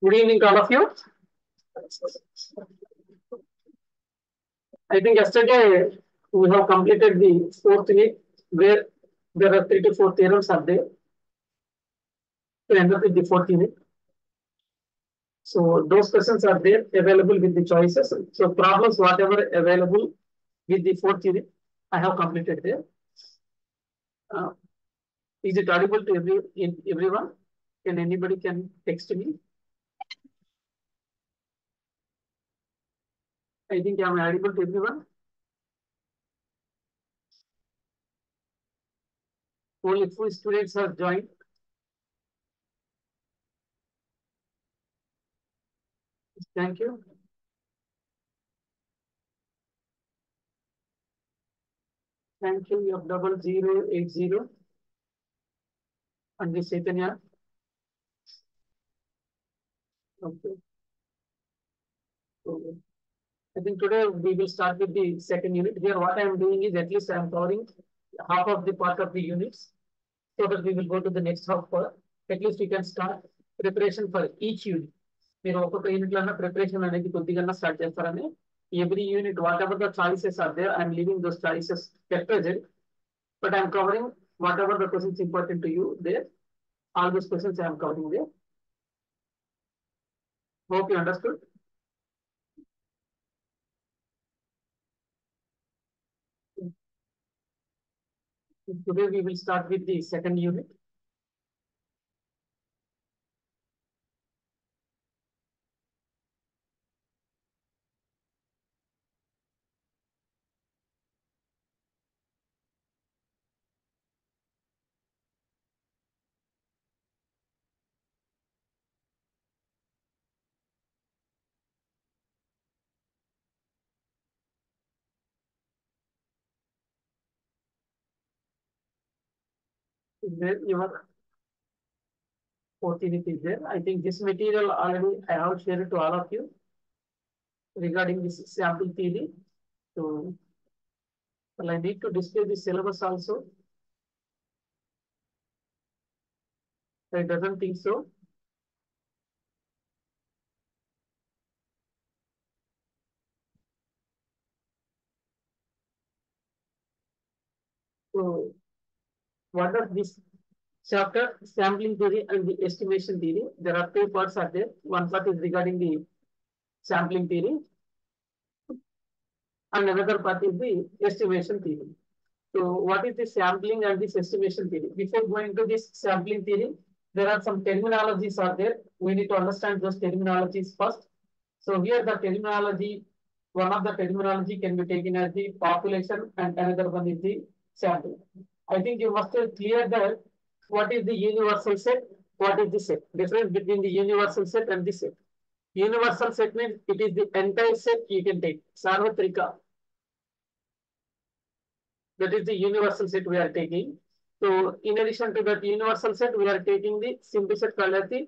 Good evening to all of you. I think yesterday we have completed the fourth week where there are 3 to 4 theorems are there to end up with the fourth unit. So those questions are there available with the choices. So problems whatever available with the fourth unit, I have completed there. Is it audible to everyone? Can anybody can text me? I think I am audible to everyone. Only few students have joined. Thank you. Thank you. You have 0080 and the Chaitanya. Okay. So I think today we will start with the second unit. Here, what I am doing is at least I am covering half of the part of the units so that we will go to the next half for at least we can start preparation for each unit. మీరు ఒక్కొక్క unit లో preparation అనేది కొద్దిగా start చేస్తారని every unit whatever the choices are there I'm leaving those choices at present but I'm covering whatever the questions important to you there all those questions I'm covering there hope you understood. Today we will start with the second unit. There your fourth unit is there. I think this material already I have shared to all of you regarding this sample theory. So well, I need to display the syllabus also. I doesn't think so. So what are this chapter sampling theory and the estimation theory? There are two parts are there. One part is regarding the sampling theory and another part is the estimation theory. So what is the sampling and this estimation theory? Before going to this sampling theory, there are some terminologies are there. We need to understand those terminologies first. So here the terminology, one of the terminology can be taken as the population and another one is the sample. I think you must have cleared that what is the universal set, what is the set. Difference between the universal set and the set. Universal set means it is the entire set you can take. Sarvatrika. That is the universal set we are taking. So in addition to that universal set, we are taking the simple set called as the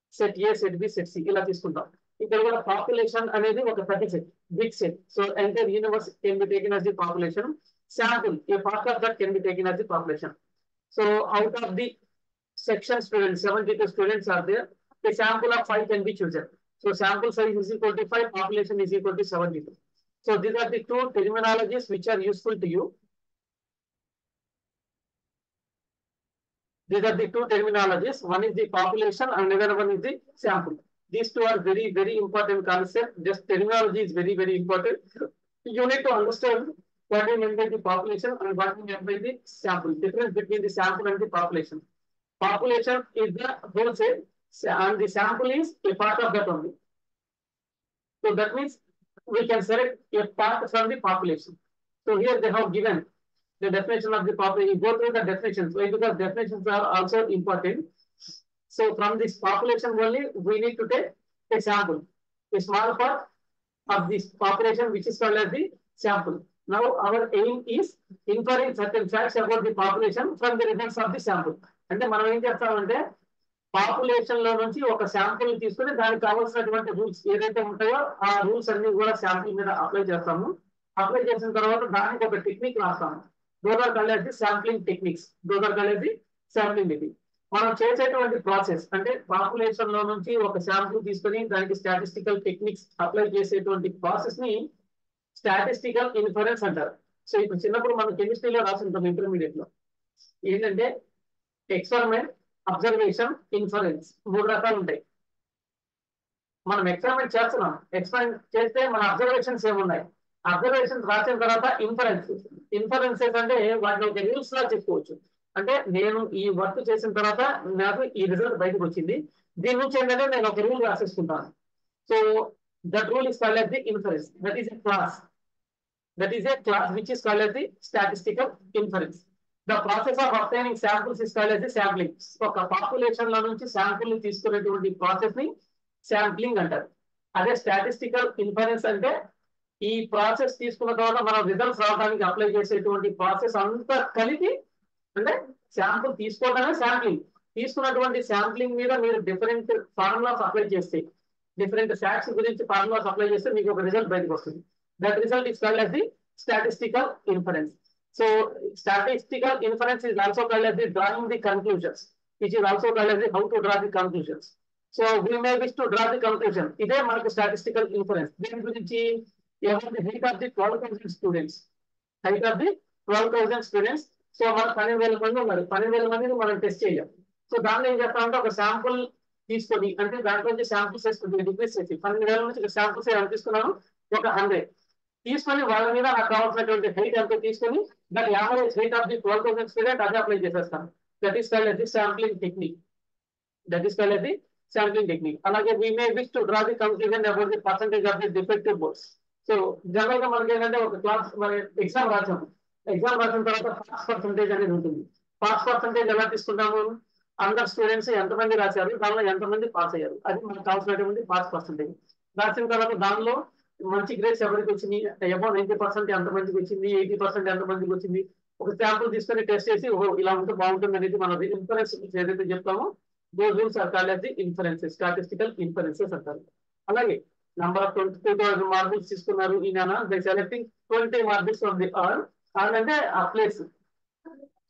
set A, set B, set C. ఇలా తీసుకుంటాం. ఇక్కడ కూడా population అనేది ఒక ప్రతి set, big set. So entire universe can be taken as the population. Sample, a part of that can be taken as the population. So out of the section students, 72 students are there. A sample of 5 can be chosen. So sample size is equal to 5, population is equal to 72. So these are the two terminologies which are useful to you. These are the two terminologies. One is the population and another one is the sample. These two are very, very important concepts. Just terminology is very, very important. You need to understand what we mean by the population and what we mean by the sample. Difference between the sample and the population. Population is the whole set and the sample is a part of that only. So that means we can select a part from the population. So here they have given the definition of the population. You go through the definitions. Why? Because definitions are also important. So from this population only, we need to take a sample, a small part of this population, which is called as the sample. Now our aim is inferring certain facts about the population from the results of the sample. అంటే మనం ఏం చేస్తామంటే population లో నుంచి ఒక sample తీసుకుని దానికి కావాల్సినటువంటి రూల్స్ ఏదైతే ఉంటాయో ఆ రూల్స్ అన్ని కూడా శాంపుల్ మీద అప్లై చేస్తాము. అప్లై చేసిన తర్వాత దానికి ఒక టెక్నిక్ రాస్తాము. Those are called as the sampling techniques. Those are called as the sampling technique. మనం చేసేటువంటి ప్రాసెస్ అంటే పాపులేషన్ లో నుంచి ఒక శాంపుల్ తీసుకొని దానికి స్టాటిస్టికల్ టెక్నిక్స్ అప్లై చేసేటువంటి ప్రాసెస్ ని స్టాటిస్టికల్ ఇన్ఫరెన్స్ అంటారు. సో ఇప్పుడు చిన్నప్పుడు మనం కెమిస్ట్రీలో రాసుంటాం ఇంటర్మీడియట్ లో ఏంటంటే ఎక్స్పెరిమెంట్, అబ్జర్వేషన్, ఇన్ఫరెన్స్ 3 రకాలు ఉంటాయి. మనం ఎక్స్పెరిమెంట్ చేస్తున్నాం, ఎక్స్పెరిమెంట్ చేస్తే మన అబ్జర్వేషన్స్ ఏమున్నాయి, అబ్జర్వేషన్స్ రాసిన తర్వాత ఇన్ఫరెన్సెస్ అంటే వాటిని ఒక రూల్స్ లా చెప్పుకోవచ్చు. అంటే నేను ఈ వర్క్ చేసిన తర్వాత నాకు ఈ రిజల్ట్ బయటకు వచ్చింది, దీని నుంచి ఏంటంటే నేను ఒక రూల్ రాసేసుకుంటాను. So that rule is called as the inference. That is a class. That is a class which is called as the statistical inference. The process of obtaining samples is called as the sampling. ఒక population లో నుంచి sample ని తీసుకునేటువంటి process ని sampling అంటారు. అదే statistical inference అంటే ఈ ప్రాసెస్ తీసుకున్న తర్వాత మనం రిజల్ట్స్ రావడానికి అప్లై చేసేటువంటి ప్రాసెస్ అంతా కలిపి, అంటే శాంపుల్ తీసుకోవడమే శాంప్లింగ్, తీసుకున్నటువంటి శాంప్లింగ్ మీద మీరు డిఫరెంట్ ఫార్ములాస్ అప్లై చేస్తే, డిఫరెంట్ ఫ్యాక్ట్స్ గురించి ఫార్ములాస్ అప్లై చేస్తే మీకు ఒక రిజల్ట్ బయటకు వస్తుంది. That result is called as the statistical inference. So statistical inference is also called as the drawing the conclusions, which is also called as the how to draw the conclusions. So we may wish to draw the conclusion. ఇదే మనకు statistical inference. దీని గురించి the height of the 12,000 students, height of the 12,000 students. So మన 12,000 మంది ఉన్నారు, 12,000 మందిని మనం test చేయాలి. సో దానిలో ఏం చేస్తామంటే ఒక శాంపుల్ తీసుకొని, అంటే దాంట్లో నుంచి శాంపుల్స్ వేసుకుంటుంది, డిగ్రీస్ చేసి 12,000 నుంచి శాంపుల్స్ ఏమైనా తీసుకున్నాను ఒక 100 తీసుకొని వాళ్ళ మీద నాకు కావాల్సినటువంటి హైట్ ఎంతో తీసుకొని దాని average height of the 12,000 student అదే అప్లై చేసేస్తాను. That is called as the sampling technique. That is called as the sampling technique. అలాగే we may wish to draw the conclusion about the percentage of the defective votes. So general గా మనకి ఏంటంటే ఒక class మన exam రాసాము, exam రాసిన తర్వాత pass percentage అనేది ఉంటుంది. పాస్ పర్సంటేజ్ ఎలా తీసుకుంటాము, అందరు స్టూడెంట్స్ ఎంతమంది రాశారు, దానిలో ఎంతమంది పాస్ అయ్యారు, అది మనకు కావాల్సినటువంటి పాస్ పర్సంటేజ్. రాసిన తర్వాత దానిలో మంచి గ్రేడ్స్ ఎవరికి వచ్చింది, అబౌవ్ 90% ఎంతమందికి వచ్చింది, 80% ఎంతమందికి వచ్చింది, ఒక శాంపుల్ తీసుకొని టెస్ట్ చేసి ఇలా ఉంటే బాగుంటుంది అనేది మనం ఇన్ఫరెన్స్ ఏదైతే చెప్తామో those rules are called as the inferences, statistical inferences అంటారు. అలాగే నంబర్ ఆఫ్ 22,000 మార్బుల్స్ తీసుకున్నారు ఈయన, they selecting 20 marbles from the are అంటే ఆ place.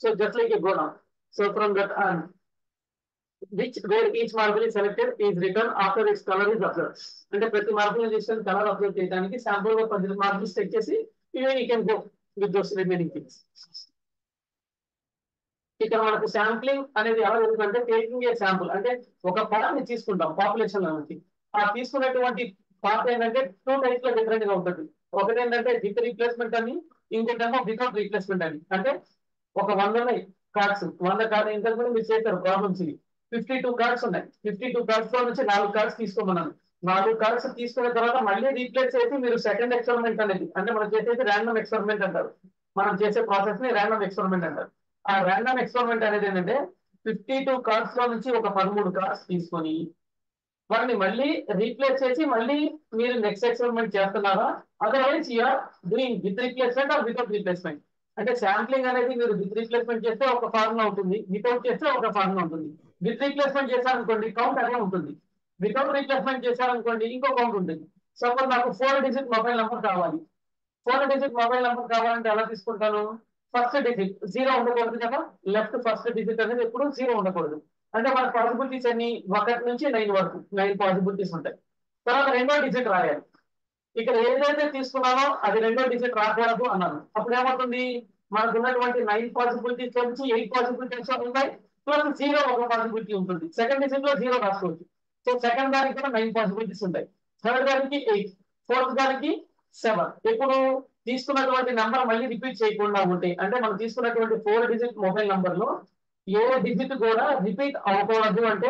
So just like a godown. So from that are which where each marble is selected is written after its color is observed. అంటే ప్రతి marble తీసుకొని colour observe చేయడానికి sample గా 10 marbles check చేసి you can go with those remaining things. ఇక్కడ మనకు sampling అనేది ఎలా జరుగుతుందంటే టేకింగ్ ఏ శాంపుల్, అంటే ఒక పార్ట్ ని తీసుకుంటాం పాపులేషన్ లో నుంచి. ఆ తీసుకున్నటువంటి పార్ట్ ఏంటంటే 2 టైప్స్ లో డిఫరెంట్ గా ఉంటుంది. ఒకటి ఏంటంటే విత్ రీప్లేస్మెంట్ అని, ఇంకోటేమో వితౌట్ రీప్లేస్మెంట్ అని. అంటే ఒక 100 కార్డ్స్, 100 కార్డు ఇంతకు ముందు మీరు చేస్తారు ప్రాబ్లమ్స్ ఇవి. 52 కార్డ్స్ ఉన్నాయి, 52 కార్డ్స్ లో నుంచి 4 కార్డ్స్ తీసుకోమన్నాను. 4 కార్డ్స్ తీసుకున్న తర్వాత మళ్ళీ రీప్లేస్ చేసి మీరు సెకండ్ ఎక్స్పెరిమెంట్ అనేది, అంటే మనం చేసేది ర్యాండమ్ ఎక్స్పెరిమెంట్ అంటారు. మనం చేసే ప్రాసెస్ ని ర్యాండమ్ ఎక్స్పెరిమెంట్ అంటారు. ఆ ర్యాండమ్ ఎక్స్పెరిమెంట్ అనేది ఏంటంటే 52 కార్డ్స్ లో నుంచి ఒక 13 కార్డ్స్ తీసుకొని వాటిని మళ్ళీ రీప్లేస్ చేసి మళ్ళీ మీరు నెక్స్ట్ ఎక్స్పెరిమెంట్ చేస్తున్నారా, otherwise you're doing with replacement or without replacement. అంటే శాంప్లింగ్ అనేది మీరు విత్ రీప్లేస్మెంట్ చేస్తే ఒక ఫార్ములా ఉంటుంది, వితౌట్ చేస్తే ఒక ఫార్ములా ఉంటుంది. విత్ రీప్లేస్మెంట్ చేశారనుకోండి కౌంట్ అదే ఉంటుంది, వితౌట్ రీప్లేస్మెంట్ చేశారనుకోండి ఇంకో కౌంట్ ఉంటుంది. సపోజ్ నాకు 4 డిజిట్ మొబైల్ నెంబర్ కావాలి, 4 డిజిట్ మొబైల్ నెంబర్ కావాలంటే ఎలా తీసుకుంటాను, ఫస్ట్ డిజిట్ 0 ఉండకూడదు కదా, లెఫ్ట్ ఫస్ట్ డిజిట్ అనేది ఎప్పుడు 0 ఉండకూడదు. అంటే మన పాసిబిలిటీస్ అన్ని 1 నుంచి 9 వరకు 9 పాసిబిలిటీస్ ఉంటాయి. తర్వాత రెండో డిజిట్ రాయాలి. ఇక్కడ ఏదైతే తీసుకున్నానో అది రెండో డిజిట్ రాకూడదు అన్నాను. అప్పుడు ఏమవుతుంది, మనకు ఉన్నటువంటి 9 పాసిబిలిటీస్ నుంచి 8 పాసిబిలిటీస్ ఉంటాయి, ప్లస్ 0 ఒక పాసిబిలిటీ ఉంటుంది. సెకండ్ డిజిట్ లో 0 రాసుకోవచ్చు. సో సెకండ్ దానికి కూడా 9 పాసిబిలిటీస్ ఉంటాయి, థర్డ్ దానికి 8, ఫోర్త్ దానికి 7. ఇప్పుడు తీసుకున్నటువంటి నెంబర్ మళ్ళీ రిపీట్ చేయకుండా ఉంటాయి. అంటే మనం తీసుకున్నటువంటి 4 డిజిట్ మొబైల్ నంబర్ లో ఏ డిజిట్ కూడా రిపీట్ అవ్వకూడదు. అంటే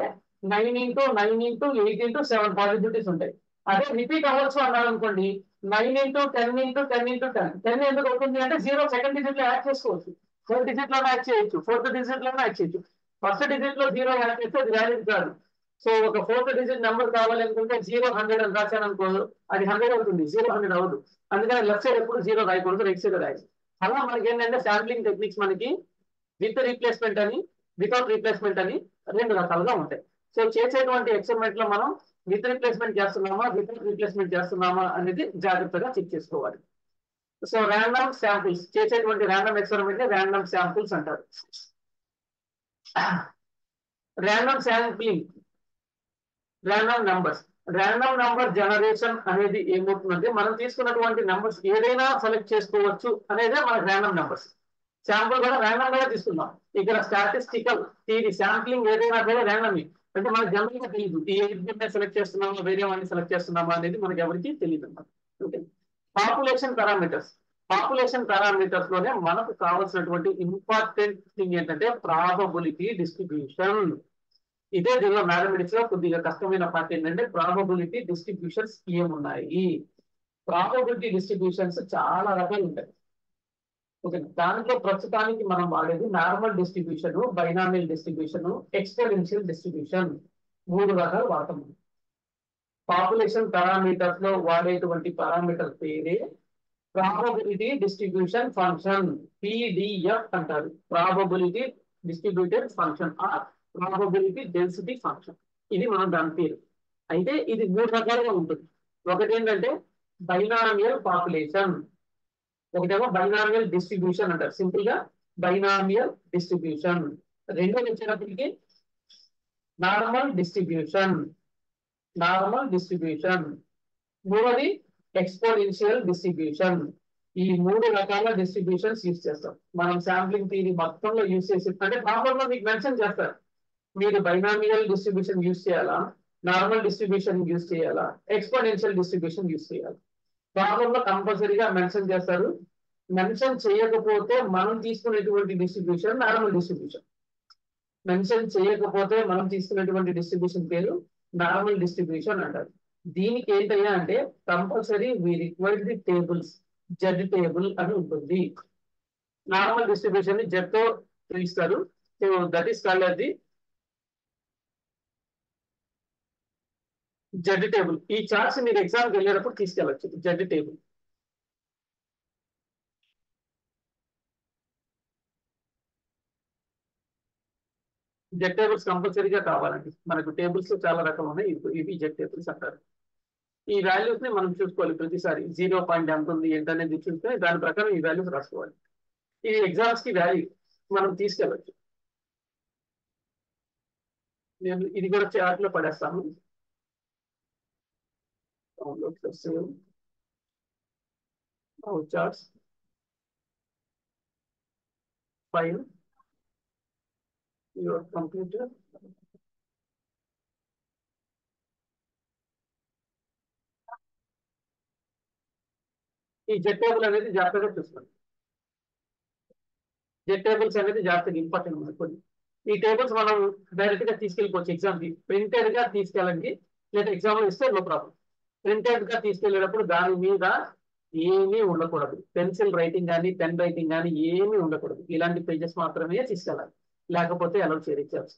9 into 9 into 8 into 7 పాసిబిలిటీస్ ఉంటాయి. అదే రిపీట్ అవ్వచ్చు అన్నారు అనుకోండి, 9 into 10 into 10 into 10. 10 ఎందుకు అవుతుంది అంటే 0 సెకండ్ డిజిట్ లో యాడ్ చేసుకోవచ్చు, థర్డ్ డిజిట్ లోనే యాడ్ చేయొచ్చు, ఫోర్త్ డిజిట్ లోనే యాడ్ చేయొచ్చు. ఫస్ట్ డిజిట్ లో 0 యాడ్ చేస్తే అది వ్యాలిడ్ కాదు. సో ఒక 4th డిజిట్ నెంబర్ కావాలి అనుకుంటే 0 100 అని రాశాను అనుకో, అది 100 అవుతుంది, 0 100 అవ్వదు. అందుకని లెఫ్ట్ సైడ్ ఎప్పుడు 0 రాయకూడదు, రైట్ సైడ్ రాయాలి. అలా మనకి ఏంటంటే శాంప్లింగ్ టెక్నిక్స్ మనకి విత్ రీప్లేస్మెంట్ అని, వితౌట్ రీప్లేస్మెంట్ అని 2 రకాలుగా ఉంటాయి. సో చేసేటువంటి ఎక్స్పెరిమెంట్ లో మనం విత్ రీప్లేస్మెంట్ చేస్తున్నామా వితౌట్ రీప్లేస్మెంట్ చేస్తున్నామా అనేది జాగ్రత్తగా చెక్ చేసుకోవాలి. సో ర్యాండమ్ శాంపుల్స్, చేసేటువంటి ర్యాండమ్ ఎక్స్పెరిమెంట్ ని ర్యాండమ్ శాంపుల్స్ అంటారు. Random sampling, random numbers. Random number generation అనేది ఏమవుతుందంటే మనం తీసుకున్నటువంటి నంబర్స్ ఏదైనా సెలెక్ట్ చేసుకోవచ్చు అనేదే మన ర్యాండమ్ నంబర్స్. శాంపుల్ కూడా ర్యాండమ్ గా తీసుకున్నాం. ఇక్కడ స్టాటిస్టికల్ థియరీ శాంప్లింగ్ ఏదైనా కూడా ర్యాండమ్, అంటే మనకు జనరల్ గా తెలియదు ఈ ఎయిట్ సెలెక్ట్ చేస్తున్నామా వేరే వాడిని సెలెక్ట్ చేస్తున్నామా అనేది మనకి ఎవరికి తెలియదు అన్నమాట. Okay. Population parameters. Population parameters లోనే మనకు కావాల్సినటువంటి ఇంపార్టెంట్ థింగ్ ఏంటంటే ప్రాబబిలిటీ డిస్ట్రిబ్యూషన్. ఇదే దీనిలో మ్యాథమెటిక్స్ లో కొద్దిగా కష్టమైన పార్ట్ ఏంటంటే ప్రాబబిలిటీ డిస్ట్రిబ్యూషన్స్ ఏమున్నాయి. ప్రాబబిలిటీ డిస్ట్రిబ్యూషన్స్ చాలా రకాలు ఉంటాయి. ఓకే. దాంట్లో ప్రస్తుతానికి మనం వాడేది normal distribution, binomial distribution, exponential distribution, 3 రకాలు వాడతాం. పాపులేషన్ పారామీటర్స్ లో వాడేటువంటి పారామీటర్ పేరే ప్రాబబిలిటీ డిస్ట్రిబ్యూషన్ ఫంక్షన్, పీడిఎఫ్ అంటారు. Probability distributed function are probability density function, ఇది మనం దాని పేరు. అయితే ఇది 3 రకాలుగా ఉంటుంది. ఒకటి ఏంటంటే బైనామియల్ పాపులేషన్, ఒకటేమో బైనామియల్ డిస్ట్రిబ్యూషన్ అంటారు, సింపుల్ గా బైనామియల్ డిస్ట్రిబ్యూషన్. రెండోది వచ్చేటప్పటికి నార్మల్ డిస్ట్రిబ్యూషన్, నార్మల్ డిస్ట్రిబ్యూషన్. మూడోది ఎక్స్పోనెన్షియల్ డిస్ట్రిబ్యూషన్. ఈ 3 రకాల డిస్ట్రిబ్యూషన్స్ యూజ్ చేస్తాం మనం శాంప్లింగ్ థియరీ మొత్తంలో యూజ్ చేసి. అంటే ప్రాబ్లం లో మీకు మెన్షన్ చేస్తారు మీరు బైనామియల్ డిస్ట్రిబ్యూషన్ యూజ్ చేయాలా, నార్మల్ డిస్ట్రిబ్యూషన్ యూజ్ చేయాలా, ఎక్స్పోనెన్షియల్ డిస్ట్రిబ్యూషన్ యూజ్ చేయాలి. ప్రాబ్లం లో కంపల్సరీగా మెన్షన్ చేస్తారు. మెన్షన్ చేయకపోతే మనం తీసుకునేటువంటి డిస్ట్రిబ్యూషన్ నార్మల్ డిస్ట్రిబ్యూషన్. మెన్షన్ చేయకపోతే మనం తీసుకునేటువంటి డిస్ట్రిబ్యూషన్ పేరు నార్మల్ డిస్ట్రిబ్యూషన్ అంటారు. దీనికి ఏంటయ్యా అంటే compulsory we required the tables, Z table అని ఉంటుంది. నార్మల్ డిస్ట్రిబ్యూషన్ ని జెడ్ తో పిలుస్తారు. So that is called as the Z table. ఈ చార్ట్స్ మీరు ఎగ్జామ్కి వెళ్ళేటప్పుడు తీసుకెళ్ళచ్చు. Z table. జెడ్ టేబుల్స్ కంపల్సరీగా కావాలండి. మనకు టేబుల్స్ చాలా రకాలు ఉన్నాయి, ఇవి జెడ్ టేబుల్స్ అంటారు. ఈ వాల్యూస్ ని మనం చూసుకోవాలి ప్రతిసారి. 0 పాయింట్ ఎంత ఉంది ఏంటనేది చూస్తే దాని ప్రకారం ఈ వాల్యూస్ రాసుకోవాలి. ఈ ఎగ్జామ్స్ కి వాల్యూ మనం తీసుకెళ్ళచ్చు. నేను ఇది కూడా చార్ట్ లో పడేస్తాను. Charts file your computer. ఈ జెడ్ టేబుల్ అనేది జాగ్రత్తగా చూసుకోండి. జెడ్ టేబుల్స్ అనేది జాగ్రత్తగా ఇంపార్టెంట్ మనకు. ఈ టేబుల్స్ మనం డైరెక్ట్ గా తీసుకెళ్ళిపోవచ్చు ఎగ్జామ్ కి. ప్రింటెడ్ గా తీసుకెళ్ళండి, లేదా ఎగ్జామ్ లో ఇస్తే నో ప్రాబ్లం. ప్రింటెడ్ గా తీసుకెళ్ళేటప్పుడు దాని మీద ఏమీ ఉండకూడదు. పెన్సిల్ రైటింగ్ కానీ పెన్ రైటింగ్ కానీ ఏమీ ఉండకూడదు. ఇలాంటి పేజెస్ మాత్రమే తీసుకెళ్ళాలి, లేకపోతే అలౌ చేయరు ఎగ్జామ్స్.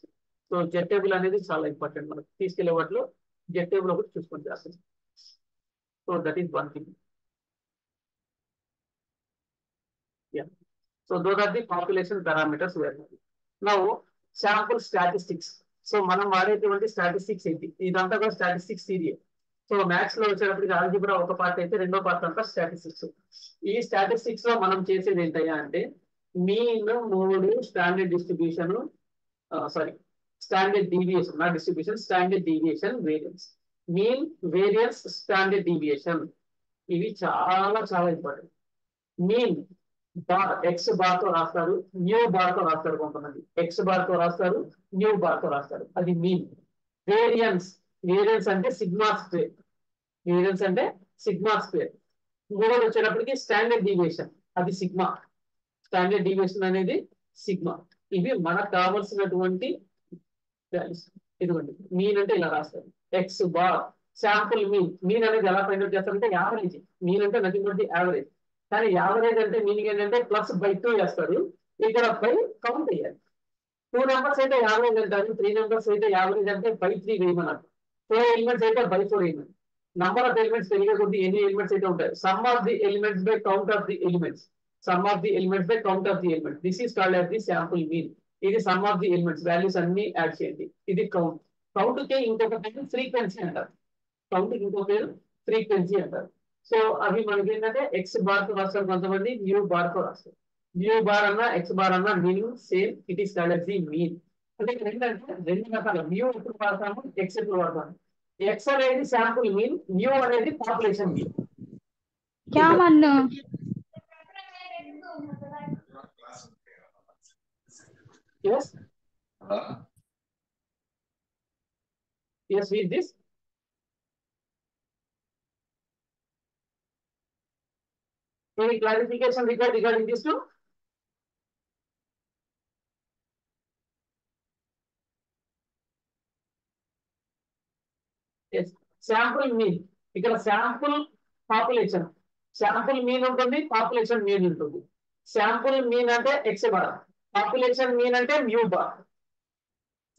సో జెడ్ టేబుల్ అనేది చాలా ఇంపార్టెంట్. మనకు తీసుకెళ్లే వాటిలో జెడ్ టేబుల్ ఒకటి చూసుకొని చేస్తుంది. So that is one thing. So those are the population parameters we are having. Now sample statistics. So మనం వాడేటువంటి స్టాటిస్టిక్స్ ఏంటి? ఇదంతా కూడా స్టాటిస్టిక్స్ థియరీ. సో మ్యాథ్స్ లో వచ్చేటప్పటికి ఆల్జీబ్రా ఒక పార్ట్ అయితే రెండో పార్ట్ అంతా స్టాటిస్టిక్స్. ఈ స్టాటిస్టిక్స్ లో మనం చేసేది ఏంటయ్యా అంటే mean, mode, standard distribution, sorry standard deviation, నా distribution, standard deviation, variance. Mean, variance, standard deviation ఇవి చాలా చాలా important. Mean bar, X bar తో రాస్తారు, న్యూ బార్ తో రాస్తారు. కొంతమంది ఎక్స్ బార్ తో రాస్తారు, న్యూ బార్ తో రాస్తారు, అది మీన్. వేరియన్స్, వేరియన్స్ అంటే సిగ్మా స్క్వేర్, వేరియన్స్ అంటే సిగ్మా స్క్వేర్. మూడోది వచ్చేటప్పటికి స్టాండర్డ్ డీవియేషన్, అది సిగ్మా. స్టాండర్డ్ డీవియేషన్ అనేది సిగ్మా. ఇవి మనకు కావాల్సినటువంటి వాల్యూస్. ఇదిగోండి మీన్ అంటే ఇలా రాస్తారు, X bar. Sample mean, mean అనేది ఎలా ఫైండ్ అవుట్ చేస్తారంటే యావరేజ్. మీన్ అంటే నథింగ్ బట్ ది యావరేజ్. కానీ యావరేజ్ అంటే మీనింగ్ ఏంటంటే +/2 చేస్తారు. ఇక్కడ బై కౌంట్ చేయాలి. 2 నెంబర్స్ అయితే యావరేజ్ అంటారు, 3 నెంబర్స్ అయితే యావరేజ్ అంటే /3 వేయమన్నారు. 4 ఎలిమెంట్స్ అయితే /4 వేయమని. నంబర్ ఆఫ్ ఎలిమెంట్స్ పెరిగే కొద్ది ఎన్ని ఎలిమెంట్స్ అయితే ఉంటాయి. Sum of the elements by count of the elements, sum of the elements by count of the elements. This is called as the sample mean. ఇది sum of the elements, values అన్ని add చేయండి. ఇది count. Count కి ఇంకొక పేరు frequency అంటారు. Count కి ఇంకొక పేరు ఫ్రీక్వెన్సీ అంటారు. సో అవి మనకి ఏంటంటే ఎక్స్ బార్ తో రాస్తారు, కొంతమంది న్యూ బార్ తో రాస్తారు. న్యూ బార్ అన్నా ఎక్స్ బార్ అన్నా meaning same. It is called as the mean. అంటే రెండు రకాలు మ్యూ ఎప్పుడు వాడతాము, ఎక్స్ ఎప్పుడు వాడతాము. ఎక్స్ అనేది శాంపుల్ మీన్, మ్యూ అనేది పాపులేషన్ మీన్. क्या मानना yes yes with this any clarification regarding this too? yes sample mean ఇక్కడ శాంపుల్ పాపులేషన్, శాంపుల్ మీన్ ఉంటుంది, పాపులేషన్ మీన్ ఉంటుంది. శాంపుల్ మీన్ అంటే ఎక్స్ బార్, పాపులేషన్ మీన్ అంటే మ్యూ బార్.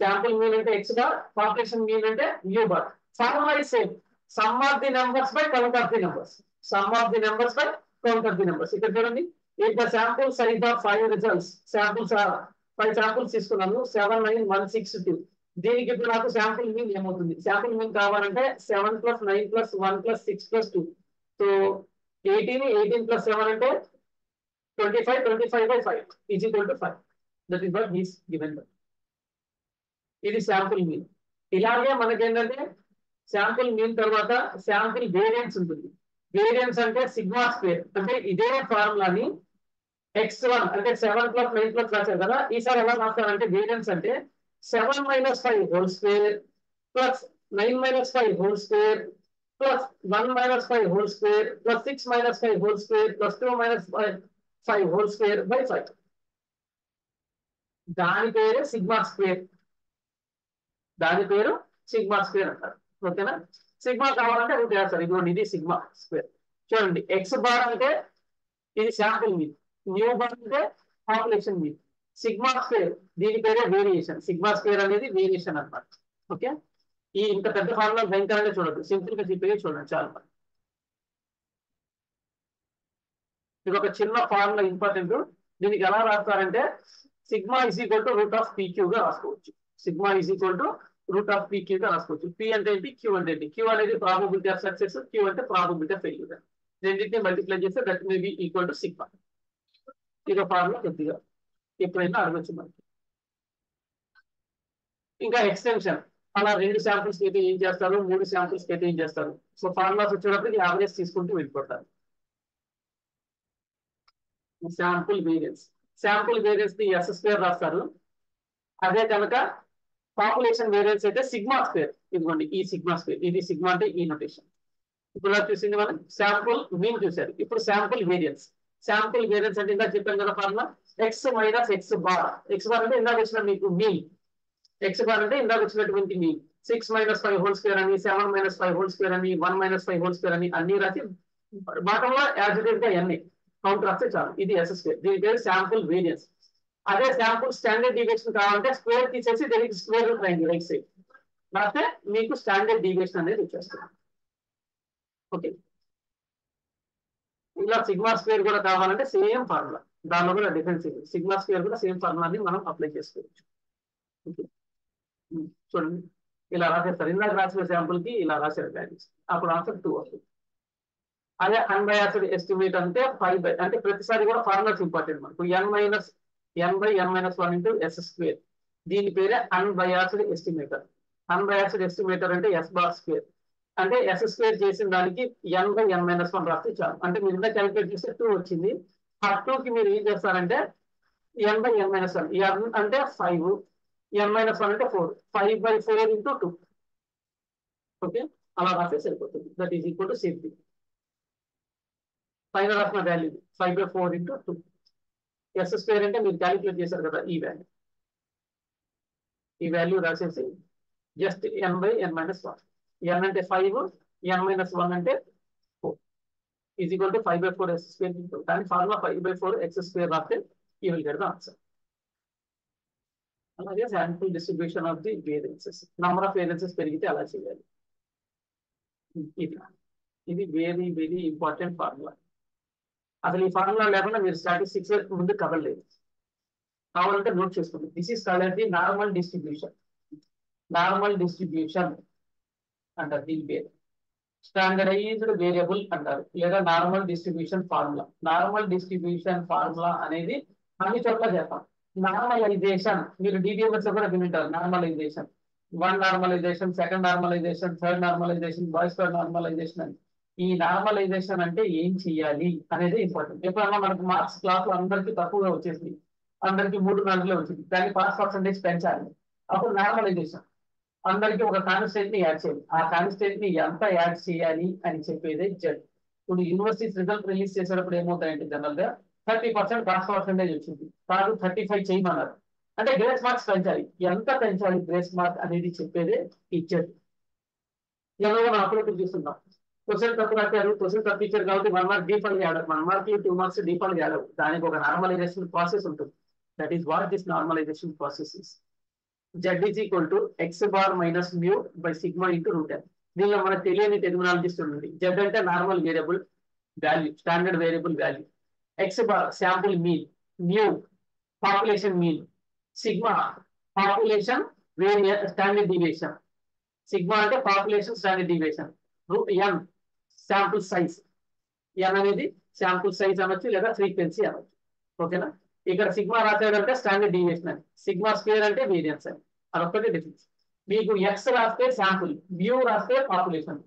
శాంపుల్ మీన్ అంటే X bar, population mean అంటే mu bar. Formula is same, some of the numbers by count of the numbers, some of the numbers by count of the numbers. ఇక్కడ చూడండి, if the sample size of 5 results, samples are 5 samples తీసుకున్నాను, 7 9 1 6 2. దీనికి ఇప్పుడు నాకు sample mean ఏమవుతుంది, sample mean కావాలంటే 7 + 9 + 1 + 6 + 2. So 18 18 + 7 అంటే 25 25/5 is equal to 5. That is what is given. ఇది శాంపుల్ మీన్. ఇలాగే మనకేంటంటే శాంపుల్ మీన్ తర్వాత శాంపుల్ వేరియన్స్ ఉంటుంది. వేరియన్స్ అంటే సిగ్మా స్క్వేర్, అంటే ఇదే ఫార్ములాని x1 అంటే 7 + 9 + రాశారు కదా, ఈసారి ఎలా రాస్తారంటే వేరియన్స్ అంటే 7 - 5 whole square plus 9 - 5 whole square plus 1 - 5 whole square plus 6 - 5 whole square plus 2 - 5 whole square by 5. దాని పేరు సిగ్మా స్క్వేర్, దాని పేరు సిగ్మా స్క్వేర్ అంటారు. ఓకేనా, సిగ్మా కావాలంటే రూట్ వేస్తారు. ఇదిగోండి ఇది సిగ్మా స్క్వేర్. చూడండి ఎక్స్ బార్ అంటే ఇది శాంపుల్ మీన్, న్యూ బార్ అంటే పాపులేషన్ మీన్, సిగ్మా స్క్వేర్ దీని పేరే వేరియేషన్. సిగ్మా స్క్వేర్ అనేది వేరియేషన్ అన్నమాట. ఓకే, ఈ ఇంత పెద్ద ఫార్ములా భయంకరంగా చూడదు, సింపుల్ గా చెప్పేది చూడండి చాలా. ఇది ఒక చిన్న ఫార్ములా ఇంపార్టెంట్. దీనికి ఎలా రాస్తారంటే sigma is equal to root of PQ గా రాసుకోవచ్చు. Sigma is equal to root of PQ గా రాసుకోవచ్చు. P అంటే ఏంటి, Q అంటే ఏంటి. Q అనేది ప్రాబబిలిటీ ఆఫ్ సక్సెస్, Q అంటే ప్రాబబిలిటీ ఆఫ్ ఫెయిల్యూర్. రెండింటిని మల్టిప్లై చేస్తే that may be equal to sigma. ఇది ఫార్ములా కొద్దిగా ఎప్పుడైనా అడగచ్చు మనకి. ఇంకా ఎక్స్టెన్షన్, అలా 2 శాంపుల్స్ అయితే ఏం చేస్తారు, 3 శాంపుల్స్ అయితే ఏం చేస్తారు. సో ఫార్ములాస్ వచ్చేటప్పటికి యావరేజ్ తీసుకుంటూ వెళ్ళిపోతారు. శాంపుల్ వేరియన్స్, శాంపుల్ వేరియన్స్ ని ఎస్ స్క్వేర్ రాస్తారు. అదే కనుక పాపులేషన్ వేరియన్స్ అయితే సిగ్మా స్క్వేర్. ఇదిగోండి ఈ సిగ్మా స్క్వేర్, ఇది సిగ్మా అంటే ఈ నొటేషన్. ఇప్పుడు చూసింది మనం శాంపుల్ మీన్ చూసారు, ఇప్పుడు శాంపుల్ వేరియన్స్. శాంపుల్ వేరియన్స్ అంటే ఇందాక చెప్పాను కదా formula, X minus X bar. X bar అంటే ఇందాక వచ్చిన మీకు మీన్, ఎక్స్ బార్ అంటే ఇందాక వచ్చినటువంటి మీన్. 6 - 5 హోల్ స్క్వేర్ అని, 7 - 5 హోల్ స్క్వేర్ అని, 1 - 5 హోల్ స్క్వేర్ అని అన్ని రాసి బాటంలో యాజ్ ఇట్ ఈస్ గా ఎన్ని కౌంట్ రాస్తే చాలు. ఇది ఎస్ స్క్వేర్, దీని పేరు శాంపుల్ వేరియన్స్. అదే శాంపుల్ స్టాండర్డ్ డీవియేషన్ కావాలంటే స్క్వేర్ తీసేసి దీనికి స్క్వేర్ రూట్ రాయండి రైట్ సైడ్, రాస్తే మీకు స్టాండర్డ్ డీవియేషన్ అనేది వచ్చేస్తుంది. ఓకే, ఇలా సిగ్మా స్క్వేర్ కూడా కావాలంటే సేమ్ ఫార్ములా, దానిలో కూడా డిఫరెన్స్ ఇది. సిగ్మా స్క్వేర్ కూడా సేమ్ ఫార్ములాని మనం అప్లై చేసుకోవచ్చు. ఓకే, చూడండి ఇలా రాసేస్తారు. ఇందాక రాసిన శాంపుల్ కి ఇలా రాశారు వాల్యూస్, అప్పుడు ఆన్సర్ 2 వస్తుంది. అదే అన్బయాస్డ్ ఎస్టిమేట్ అంటే 5 అంటే ప్రతిసారి కూడా ఫార్ములాస్ ఇంపార్టెంట్ మనకు. n-1 ఇంటూ ఎస్ స్క్వేర్, దీని పేరే అన్బయాస్డ్ ఎస్టిమేటర్. అన్బయాస్డ్ ఎస్టిమేటర్ అంటే ఎస్ బార్ స్క్వేర్, అంటే ఎస్ స్క్వేర్ చేసిన దానికి n/n-1 రాస్తే చాలు. అంటే మీరు ఇంత క్యాలిక్యులేట్ చేస్తే 2 వచ్చింది. ఆ 2 కి మీరు ఏం చేస్తారంటే n/n-1, n అంటే 5, n-1 అంటే 4, 5/4 ఇంటూ 2. ఓకే, అలా రాస్తే సరిపోతుంది. That is equal to same thing. పైన రాసిన వాల్యూ 5/4 ఇంటూ 2. ఎస్ స్క్వేర్ అంటే మీరు క్యాలిక్యులేట్ చేశారు కదా ఈ వాల్యూ, ఈ వాల్యూ రాసేసి జస్ట్ n/n-1. n అంటే 5, n-1 అంటే 4 is equal to 5/4 S square into, దాని ఫార్ములా 5/4 ఎక్స్ స్క్వేర్ రాస్తే you will get the answer. అలాగే sample distribution of the variances, number of variances పెరిగితే అలా చేయాలి. ఇది వెరీ వెరీ ఇంపార్టెంట్ ఫార్ములా. అసలు ఈ ఫార్ములా లేకుండా మీరు స్టాటిస్టిక్స్ ముందు కదలలేదు. కావాలంటే నోట్ చేసుకోండి. This is called the normal distribution. Normal distribution అంటారు దీని పేరు. స్టాండర్డైజ్డ్ వేరియబుల్ అంటారు, లేదా normal distribution formula. Normal distribution formula అనేది అన్ని చోట్ల చేస్తాం. నార్మలైజేషన్ మీరు డిబిఎంఎస్ లో కూడా వింటారు. Normalisation, one normalisation, second normalisation, third normalisation, Boyce normalisation అని. ఈ నార్మలైజేషన్ అంటే ఏం చెయ్యాలి అనేది ఇంపార్టెంట్. ఎప్పుడన్నా మనకు మార్క్స్ క్లాస్ లో అందరికీ తక్కువగా వచ్చేసింది, అందరికి 3-4 వచ్చింది, దాన్ని పాస్ పర్సెంటేజ్ పెంచాలి. అప్పుడు నార్మలైజేషన్ అందరికి ఒక కాన్స్టెంట్ ని యాడ్ చేయాలి. ఆ కాన్స్టెంట్ ని ఎంత యాడ్ చేయాలి అని చెప్పేదే జడ్. ఇప్పుడు యూనివర్సిటీస్ రిజల్ట్ రిలీజ్ చేసేటప్పుడు ఏమవుతాయంటే జనరల్ గా 30% పాస్ పర్సెంటేజ్ వచ్చింది, కాదు 35 చేయమన్నారు. అంటే గ్రేస్ మార్క్స్ పెంచాలి. ఎంత పెంచాలి గ్రేస్ మార్క్ అనేది చెప్పేదే ఈ జడ్. ఎవరో మనం అప్పుడు చూస్తున్నాం, క్వశ్చన్ తప్పు రాశారు, క్వశ్చన్ తప్పించారు కాబట్టి 1 mark default add, 1 mark 2 marks default add. దానికి ఒక నార్మలైజేషన్ ప్రాసెస్ ఉంటుంది. That is what this normalisation process is. Z is equal to x bar minus mu by sigma into root n. దీనిలో మనకు తెలియని టెర్మినాలజీస్ ఉంది. Z అంటే normal variable value, standard variable value. X bar sample mean, mu population mean, sigma population standard deviation. Sigma అంటే population standard deviation. Root n sample size. n అనేది sample size అనొచ్చు లేదా frequency అనొచ్చు. ఓకేనా. ఇక్కడ sigma రాసాడు అంటే స్టాండర్డ్ డీవియేషన్ అని, సిగ్మా స్క్వేర్ అంటే వేరియన్స్ అని. అదొక్కటి డిఫరెన్స్. మీకు ఎక్స్ రాస్తే శాంపుల్, మ్యూ రాస్తే పాపులేషన్,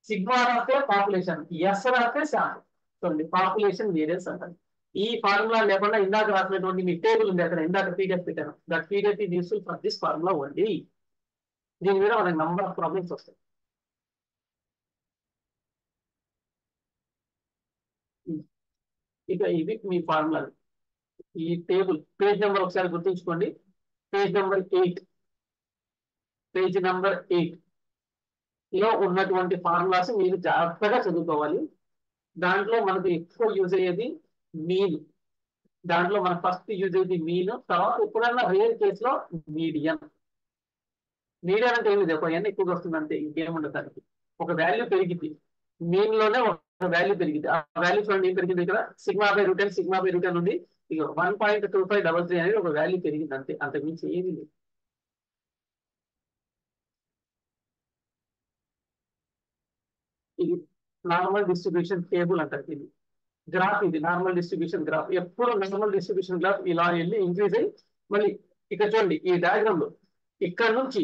సిగ్మా రాస్తే పాపులేషన్, ఎస్ రాస్తే శాంపుల్. చూడండి పాపులేషన్ వేరియన్స్ అంటారు. ఈ ఫార్ములా లేకుండా ఇందాక రాసినటువంటి మీ టేబుల్ ఉంది అక్కడ, ఇందాక పీడిఎఫ్ పెట్టాను. That PDF is useful for this formula only. దీని మీద మనకి నంబర్ ఆఫ్ ప్రాబ్లమ్స్ వస్తాయి. ఇక ఇవి మీ ఫార్ములాలు. ఈ టేబుల్ పేజ్ నెంబర్ ఒకసారి గుర్తుంచుకోండి. పేజ్ నెంబర్ 8, పేజ్ నెంబర్ 8 లో ఉన్నటువంటి ఫార్ములాస్ మీరు జాగ్రత్తగా చదువుకోవాలి. దాంట్లో మనకు ఎక్కువ యూజ్ అయ్యేది మీన్. దాంట్లో మనం ఫస్ట్ యూజ్ అయ్యేది మీన్, తర్వాత ఎప్పుడన్నా రేర్ కేసులో మీడియన్. మీడియన్ అంటే ఏమి లేదు, ఎన్ని ఎక్కువగా వస్తుంది అంతే, ఇంకేముండదు. దానికి ఒక వాల్యూ పెరిగింది, మీన్ లోనే ఒక వాల్యూ పెరిగింది. ఆ వాల్యూ చూడండి ఏం పెరిగింది ఇక్కడ, sigma by root n, sigma by root n ఉంది. ఇక 1.2533 అనేది ఒక వాల్యూ పెరిగింది అంతే, అంతకుమించి ఏమీ లేదు. ఇది నార్మల్ డిస్ట్రిబ్యూషన్ టేబుల్ అంటారు. ఇది గ్రాఫ్, ఇది నార్మల్ డిస్ట్రిబ్యూషన్ గ్రాఫ్. ఎప్పుడు నార్మల్ డిస్ట్రిబ్యూషన్ గ్రాఫ్ ఇలా వెళ్ళి ఇంక్రీజ్ అయ్యి మళ్ళీ ఇక్కడ చూడండి ఈ డయాగ్రామ్ లో ఇక్కడ నుంచి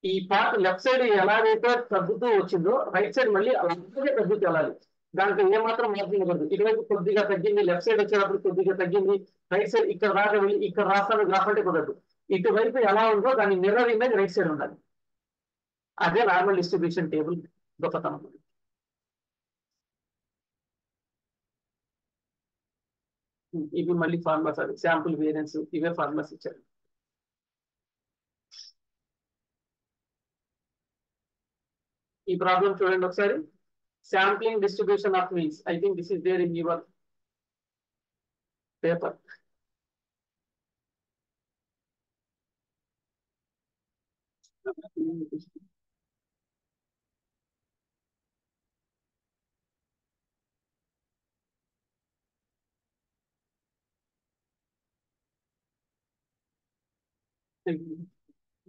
ఈ పార్ట్ లెఫ్ట్ సైడ్ ఎలాగైతే తగ్గుతూ వచ్చిందో రైట్ సైడ్ మళ్ళీ అలాగే తగ్గుతూ వెళ్ళాలి. దాంట్లో ఏమాత్రం మార్పులు ఉండదు. ఇటువైపు కొద్దిగా తగ్గింది, లెఫ్ట్ సైడ్ వచ్చేటప్పుడు కొద్దిగా తగ్గింది, రైట్ సైడ్ ఇక్కడ దాకా వెళ్ళి ఇక్కడ రాస్తాను గ్రాఫ్ అంటే కుదరదు. ఇటువైపు ఎలా ఉందో దాని మిర్రర్ ఇమేజ్ రైట్ సైడ్ ఉండాలి. అదే నార్మల్ డిస్ట్రిబ్యూషన్ టేబుల్ గొప్పతనం. ఇవి మళ్ళీ ఫార్ములాస్, అది శాంపుల్ వేరియన్స్, ఇవే ఫార్ములాస్ ఇచ్చారు. ఈ ప్రాబ్లం చూడండి ఒకసారి. Sampling distribution of means. I think this is there in your paper.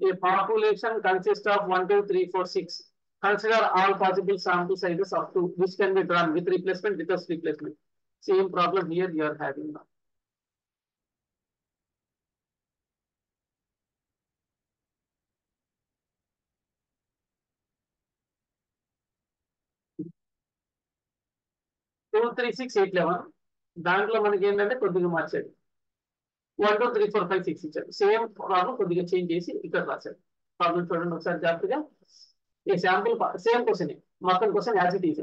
A population consists of 1, 2, 3, 4, 6. Consider all possible sample sizes up to which can be drawn with replacement, without replacement. Same problem here you are having now. Two, 3, 6, 8, 11. దాంట్లో మనకి ఏంటంటే కొద్దిగా మార్చాడు. 1, 2, 3, 4, 5, 6 ఇచ్చాడు. Same problem కొద్దిగా change చేసి ఇక్కడ రాశాడు. ప్రాబ్లం చూడండి ఒకసారి జాగ్రత్తగా. ఈ శాంపుల్ సేమ్ క్వశ్చన్, మొత్తం question as it is.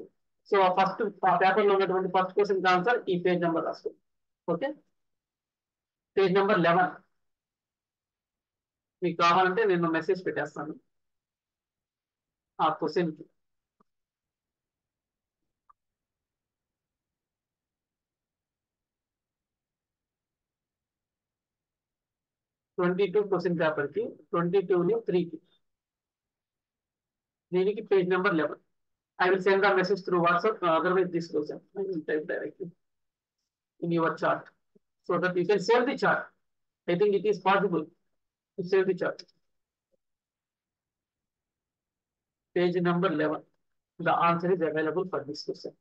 So first paper లో ఉన్నటువంటి ఫస్ట్ క్వశ్చన్ ఆన్సర్ ఈ పేజ్ నెంబర్ రాసుకోండి. Okay, page number 11. మీకు కావాలంటే నేను మెసేజ్ పెట్టేస్తాను ఆ క్వశ్చన్ కి. ట్వంటీ క్వశ్చన్ పేపర్ కి 22 3కి, దీనికి page number 11. I will send a message through WhatsApp. Otherwise, this question I will type directly in your chart so that you can save the chart. I think it is possible to save the chart. Page number 11. The answer is available for this question.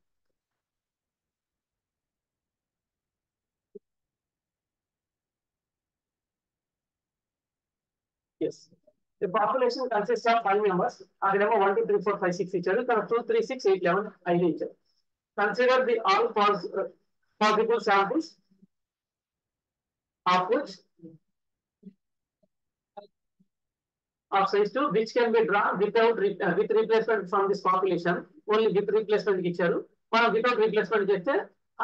Yes. The population consists of 5 members. అక్కడేమో 1 2 3 4 5 6 ఇచ్చారు. ఇక్కడ 2 3 6 8 11 5 ఇచ్చారు. Consider the all possible samples of which of size 2 which can be drawn without with replacement from this population. Only with replacement ఇచ్చారు. మనం without replacement చేస్తే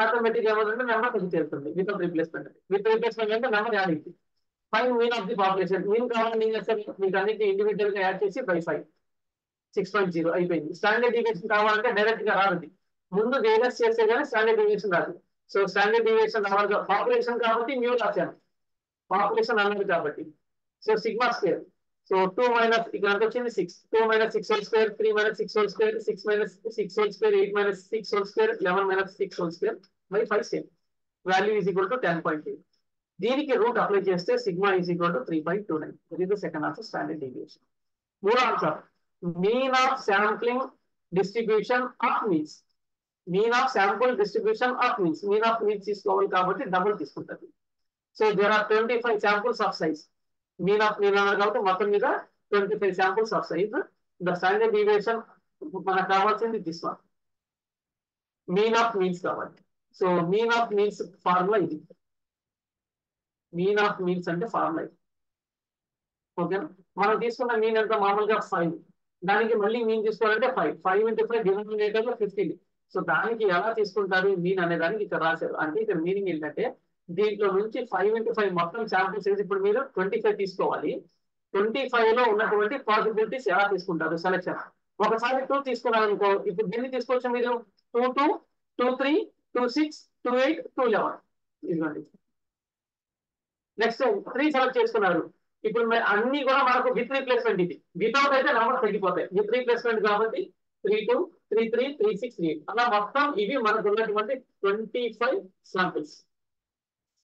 automatic ఏమవుతుందంటే number తగ్గిపోతుంది. Without replacement అంటే నెంబర్ యాడ్ అవుతుంది. Fine mean of the population. Mean కావాలని ఏం చేస్తారు, మీకు అన్నిటి ఇండివిజువల్ గా యాడ్ చేసి బై 5 6.0 అయిపోయింది. స్టాండర్డ్ డీవియేషన్ కావాలంటే డైరెక్ట్ గా రాదు, ముందు వేరియస్ చేస్తే కానీ స్టాండర్డ్ డీవియేషన్ రాదు. సో స్టాండర్డ్ డీవియేషన్ రావాలి, పాపులేషన్ కాబట్టి మ్యూ రాశాను, పాపులేషన్ అన్నది కాబట్టి. So sigma square. So 2 minus ఇక్కడ ఎంత వచ్చింది 6, 2 minus 6 whole square, 3 minus 6 whole square, 6 minus 6 whole square, 8 minus 6 whole square, 11 minus 6 whole square by 5 same. Value is equal to 10.8. దీనికి route apply చేస్తే sigma is equal to 3.29. ఇది the second answer, standard deviation. మూడో answer mean of sampling distribution of means. Mean of sample distribution of means. Mean of means తీసుకోవాలి కాబట్టి double తీసుకుంటుంది. So there are 25 samples of size. Mean of mean అన్నారు కాబట్టి మొత్తం మీద 25 samples of size. The standard deviation మనకు కావాల్సింది this one, mean of means కావాలి. So mean of means formula ఇది. మీన్ ఆఫ్ మీన్స్ అంటే ఫార్ములా ఇది. ఓకేనా, మనం తీసుకున్న మీన్ ఎంత మామూలుగా 5, దానికి మళ్ళీ మీన్ తీసుకోవాలంటే 5 ఇంటూ 5 డినామినేటర్ లో 15. సో దానికి ఎలా తీసుకుంటారు మీన్ అనే దానికి ఇక్కడ రాశారు. అంటే ఇక్కడ మీనింగ్ ఏంటంటే దీంట్లో నుంచి 5 ఇంటూ 5 మొత్తం శాంపుల్ సైజ్ ఇప్పుడు మీరు 25 తీసుకోవాలి. 25 లో ఉన్నటువంటి పాసిబిలిటీస్ ఎలా తీసుకుంటారు సెలెక్షన్. ఒకసారి 2 తీసుకున్నారు అనుకో, ఇప్పుడు దీన్ని తీసుకోవచ్చు మీరు 2 2 2 3 2 6 2 8 2 11. ఇదిగోండి. నెక్స్ట్ 3 సెలెక్ట్ చేసుకున్నారు. ఇప్పుడు అన్ని కూడా మనకు విత్ రీప్లేస్మెంట్. ఇది వితౌట్ అయితే నెంబర్ తగ్గిపోతాయి. విత్ రీప్లేస్మెంట్ కాబట్టి 3 2 3 3 3 6 3 అలా మొత్తం ఇవి మనకు ఉన్నటువంటి 25 శాంపుల్స్.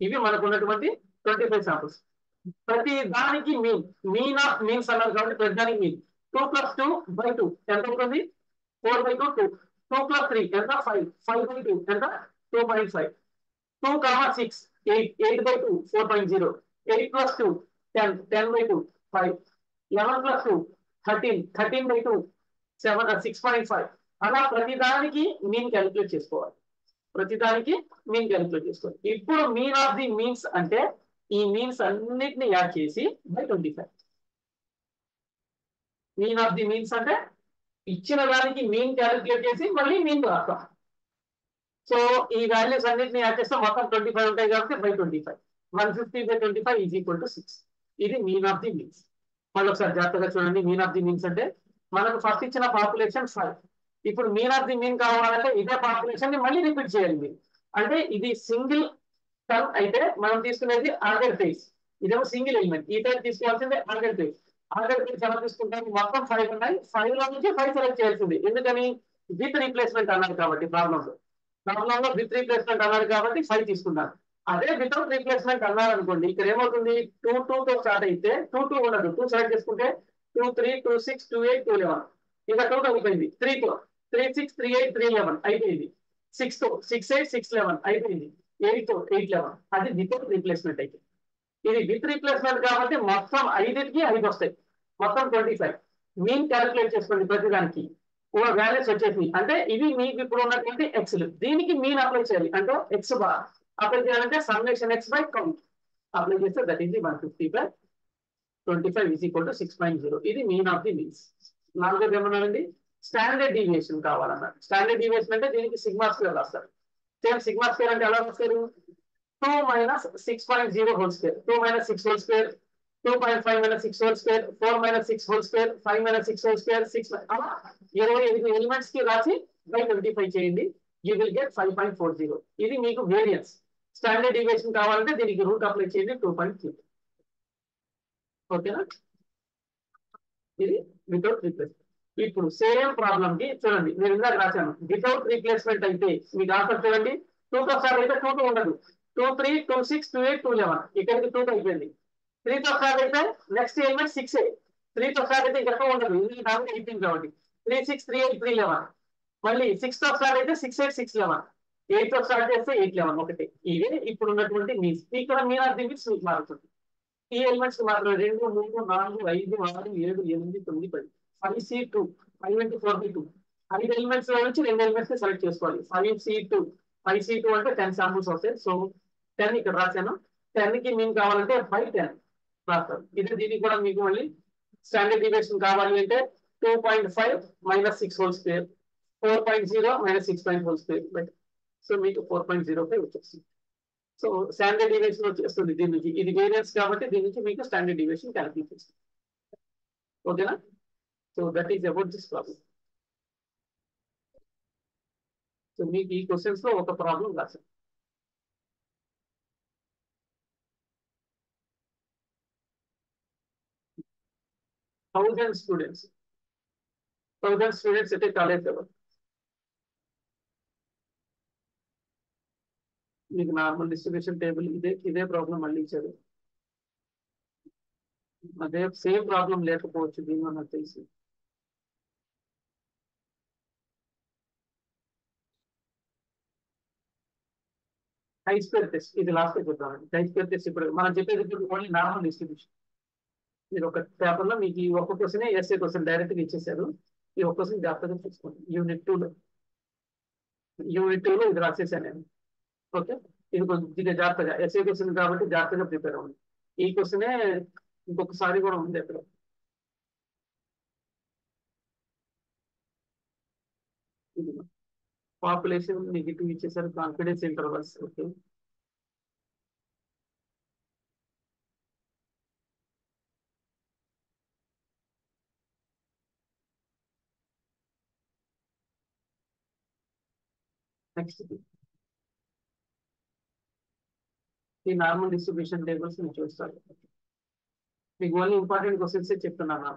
ఇవి మనకు ఉన్నటువంటి 25 శాంపుల్స్. ప్రతి దానికి మీన్, మీన్ ఆఫ్ మీన్స్ అన్నారు కాబట్టి ప్రతి దానికి మీన్ 2 + 2 / 2 ఎంత అవుతుంది 4/2 2. 2 + 3 ఎంత 5, 5/2 ఎంత 2.5. 2, 6 8, 8/2 4.0. 8 + 2 10, 10/2 5. 11 + 2 13, 13/2 7, 6.5. అలా ప్రతిదానికి మీన్ క్యాలిక్యులేట్ చేసుకోవాలి. ప్రతిదానికి మీన్ క్యాలిక్యులేట్ చేసుకోవాలి. ఇప్పుడు మీన్ ఆఫ్ ది మీన్స్ అంటే ఈ మీన్స్ అన్నిటిని యాడ్ చేసి by 25. Mean of the means అంటే ఇచ్చిన దానికి మీన్ క్యాలిక్యులేట్ చేసి మళ్ళీ మీన్ రాస్తాం. సో ఈ వాల్యూస్ అన్నిటిని యాడ్ చేస్తే మొత్తం 25 ఉంటాయి కాబట్టి బై 25. 150/25 is equal to 6. ఇది మీన్ ఆఫ్ ది మీన్స్. మళ్ళీ ఒకసారి జాగ్రత్తగా చూడండి. మీన్ ఆఫ్ ది మీన్స్ అంటే మనకు ఫస్ట్ ఇచ్చిన పాపులేషన్ 5. ఇప్పుడు మీన్ ఆఫ్ ది మీన్ కావాలంటే ఇదే పాపులేషన్ ని మళ్ళీ రిపీట్ చేయాలి మీరు. అంటే ఇది సింగిల్ టర్మ్ అయితే మనం తీసుకునేది ఆర్డర్ ఫేజ్. ఇదేమో సింగిల్ ఎలిమెంట్. ఈ టైప్ తీసుకోవాల్సిందే ఆర్డర్ ఫేజ్. ఆర్డర్ ఫేజ్ ఎలా తీసుకుంటారు, మొత్తం 5 ఉన్నాయి. 5 లో నుంచి 5 సెలెక్ట్ చేయాల్సింది. ఎందుకని విత్ రీప్లేస్మెంట్ అన్నారు కాబట్టి ప్రాబ్లంలో విత్ రీప్లేస్మెంట్ అన్నారు కాబట్టి 5 తీసుకున్నారు. అదే వితౌట్ రీప్లేస్మెంట్ అన్నారు అనుకోండి, ఇక్కడ ఏమవుతుంది 2 2 తో స్టార్ట్ అయితే 2 2 ఉండదు. 2 సెలెక్ట్ చేసుకుంటే 2 3 2 6 2 8 2 11. ఇక 2 తో అయిపోయింది. 3 తో 3 6 3 8 3 11 అయిపోయింది. 6 తో 6 8 6 11 అయిపోయింది. 8 తో 8 11. అది వితౌట్ రీప్లేస్మెంట్ అయితే. ఇది విత్ రీప్లేస్మెంట్ కాబట్టి మొత్తం 5కి 5 వస్తాయి. మొత్తం 25. మీన్ క్యాలిక్యులేట్ చేసుకోండి ప్రతిదానికి. వాల్యూస్ వచ్చేసి అంటే ఇవి మీకు ఇప్పుడు ఉన్నటువంటి ఎక్స్లు. దీనికి మీన్ అప్లై చేయాలి. అంటే ఎక్స్ బార్ అప్లై చేయాలంటే summation X by count apply చేస్తే that is 150/25 is equal to 6.0. ఇది మీన్ ఆఫ్ ది మీన్స్. నాలుగోది ఏమన్నారండి, స్టాండర్డ్ డీవియేషన్ కావాలన్నారు. స్టాండర్డ్ డీవియేషన్ అంటే దీనికి సిగ్మా స్క్వేర్ రాస్తారు. సేమ్ సిగ్మా స్క్వేర్ అంటే ఎలా రాస్తారు, 2 - 6.0 whole square, 2 - 6 whole square, 2.5 - 6 whole square, 4 - 6 whole square, 5 - 6 whole square, 6 అలా 25 ఎలిమెంట్స్ కి రాసి బై 25 చేయండి. You will get 5.40. ఇది మీకు వేరియన్స్. స్టాండర్డ్ డీవియేషన్ కావాలంటే దీనికి రూట్ అప్లై చేయండి 2.3. ఓకేనా, ఇది వితౌట్ రీప్లేస్మెంట్. ఇప్పుడు సేమ్ ప్రాబ్లం కి చూడండి, నేను ఇందాక రాశాను వితౌట్ రీప్లేస్మెంట్ అయితే మీకు ఆన్సర్ చూడండి. 2 తో స్టార్ట్ అయితే 2 2 ఉండదు. 2 3 2 6 2 8 2 11 ఇక్కడికి 2 అయిపోయింది. 3 తో స్టార్ట్ అయితే నెక్స్ట్ ఎలిమెంట్ 6. 3 తో స్టార్ట్ అయితే ఇక్కడ ఉండదు, ఇది కాబట్టి 18 కాబట్టి 3 6 3 8 3 11. మళ్ళీ 6 తో స్టార్ట్ అయితే 6 8 6 11. 8 తో స్టార్ట్ చేస్తే 8 11 ఒకటి. ఇదే ఇప్పుడు ఉన్నటువంటి మీన్స్. ఇక్కడ మీన్ ఆఫ్ ది మీన్స్ మీకు మారుతుంది. ఈ ఎలిమెంట్స్ మాత్రం 2, 3, 4, 5, 6, 7, 8, 9, 10. 5C2 5×4×2 5 ఎలిమెంట్స్ లో నుంచి 2 ఎలిమెంట్స్ సెలెక్ట్ చేసుకోవాలి. 5C2 అంటే 10 శాంపుల్స్ వస్తాయి. సో 10 ఇక్కడ రాశాను. 10 కి మీన్ కావాలంటే 510 రాస్తారు. దీనికి కూడా మీకు మళ్ళీ స్టాండర్డ్ డీవియేషన్ కావాలి అంటే 2.5 - 6 whole square 4.0 - 6 whole square. So మీకు 4.05 వచ్చేస్తుంది. సో స్టాండర్డ్ డీవియేషన్ వచ్చేస్తుంది దీని నుంచి. ఇది వేరియన్స్ కాబట్టి దీని నుంచి మీకు స్టాండర్డ్ డీవియేషన్ క్యాలిక్యులేట్ చేస్తుంది. ఓకేనా? So that is about this problem. So మీకు ఈ క్వశ్చన్స్ లో ఒక ప్రాబ్లం రాశాను. థౌసండ్ స్టూడెంట్స్ అయితే కాలేజ్ లెవెల్. మీకు నార్మల్ డిస్ట్రిబ్యూషన్ టేబుల్ ఇదే ప్రాబ్లం మళ్ళీ ఇచ్చారు. అదే సేమ్ ప్రాబ్లం లేకపోవచ్చు దీనిలో నాకు తెలిసి. హై స్క్వేర్ టెస్ట్ ఇది లాస్ట్ చెప్తామండి. హై స్క్వేర్ టెస్ట్ ఇప్పుడు మనం చెప్పేది ఓన్లీ నార్మల్ డిస్ట్రిబ్యూషన్. మీరు ఒక పేపర్ లో మీకు ఈ ఒక్క క్వశ్చన్ ఎస్ఏ క్వశ్చన్ డైరెక్ట్ గా ఇచ్చేసారు. ఈ ఒక్క క్వశ్చన్ జాగ్రత్తగా చూసుకోండి. యూనిట్ 2లో ఇది రాసేసాను నేను. ఓకే, ఇది కొద్దిగా జాగ్రత్తగా ఎస్ఏ క్వశ్చన్ కాబట్టి జాగ్రత్తగా ప్రిపేర్ అవ్వండి. ఈ క్వశ్చనే ఇంకొకసారి కూడా ఉంది అక్కడ. ఇది పాపులేషన్ నెగిటివ్ ఇచ్చేసారు. Confidence intervals. ఓకే, నెక్స్ట్ ఈ నార్మల్ డిస్ట్రిబ్యూషన్ టేబుల్స్ నేను చూస్తాను. మీకు ఓన్లీ ఇంపార్టెంట్ క్వశ్చన్స్ చెప్తున్నాను.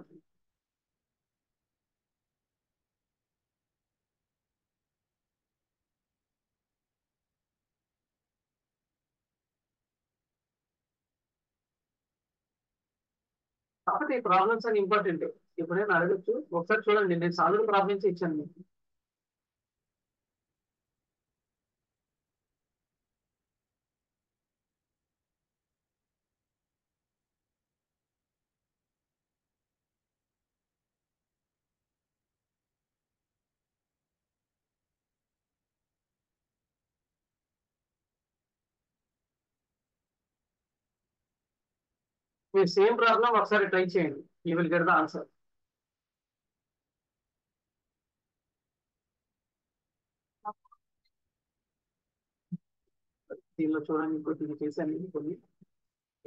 కాబట్టి ఈ ప్రాబ్లమ్స్ అని ఇంపార్టెంట్. ఎప్పుడైనా అడగచ్చు. ఒకసారి చూడండి, నేను సాల్వ్ ప్రాబ్లమ్స్ ఇచ్చాను మీకు. మీరు సేమ్ ప్రాబ్లం ఒకసారి ట్రై చేయండి. You will get the answer. దీనిలో చూడండి, కొద్దిగా చేశాను కొన్ని.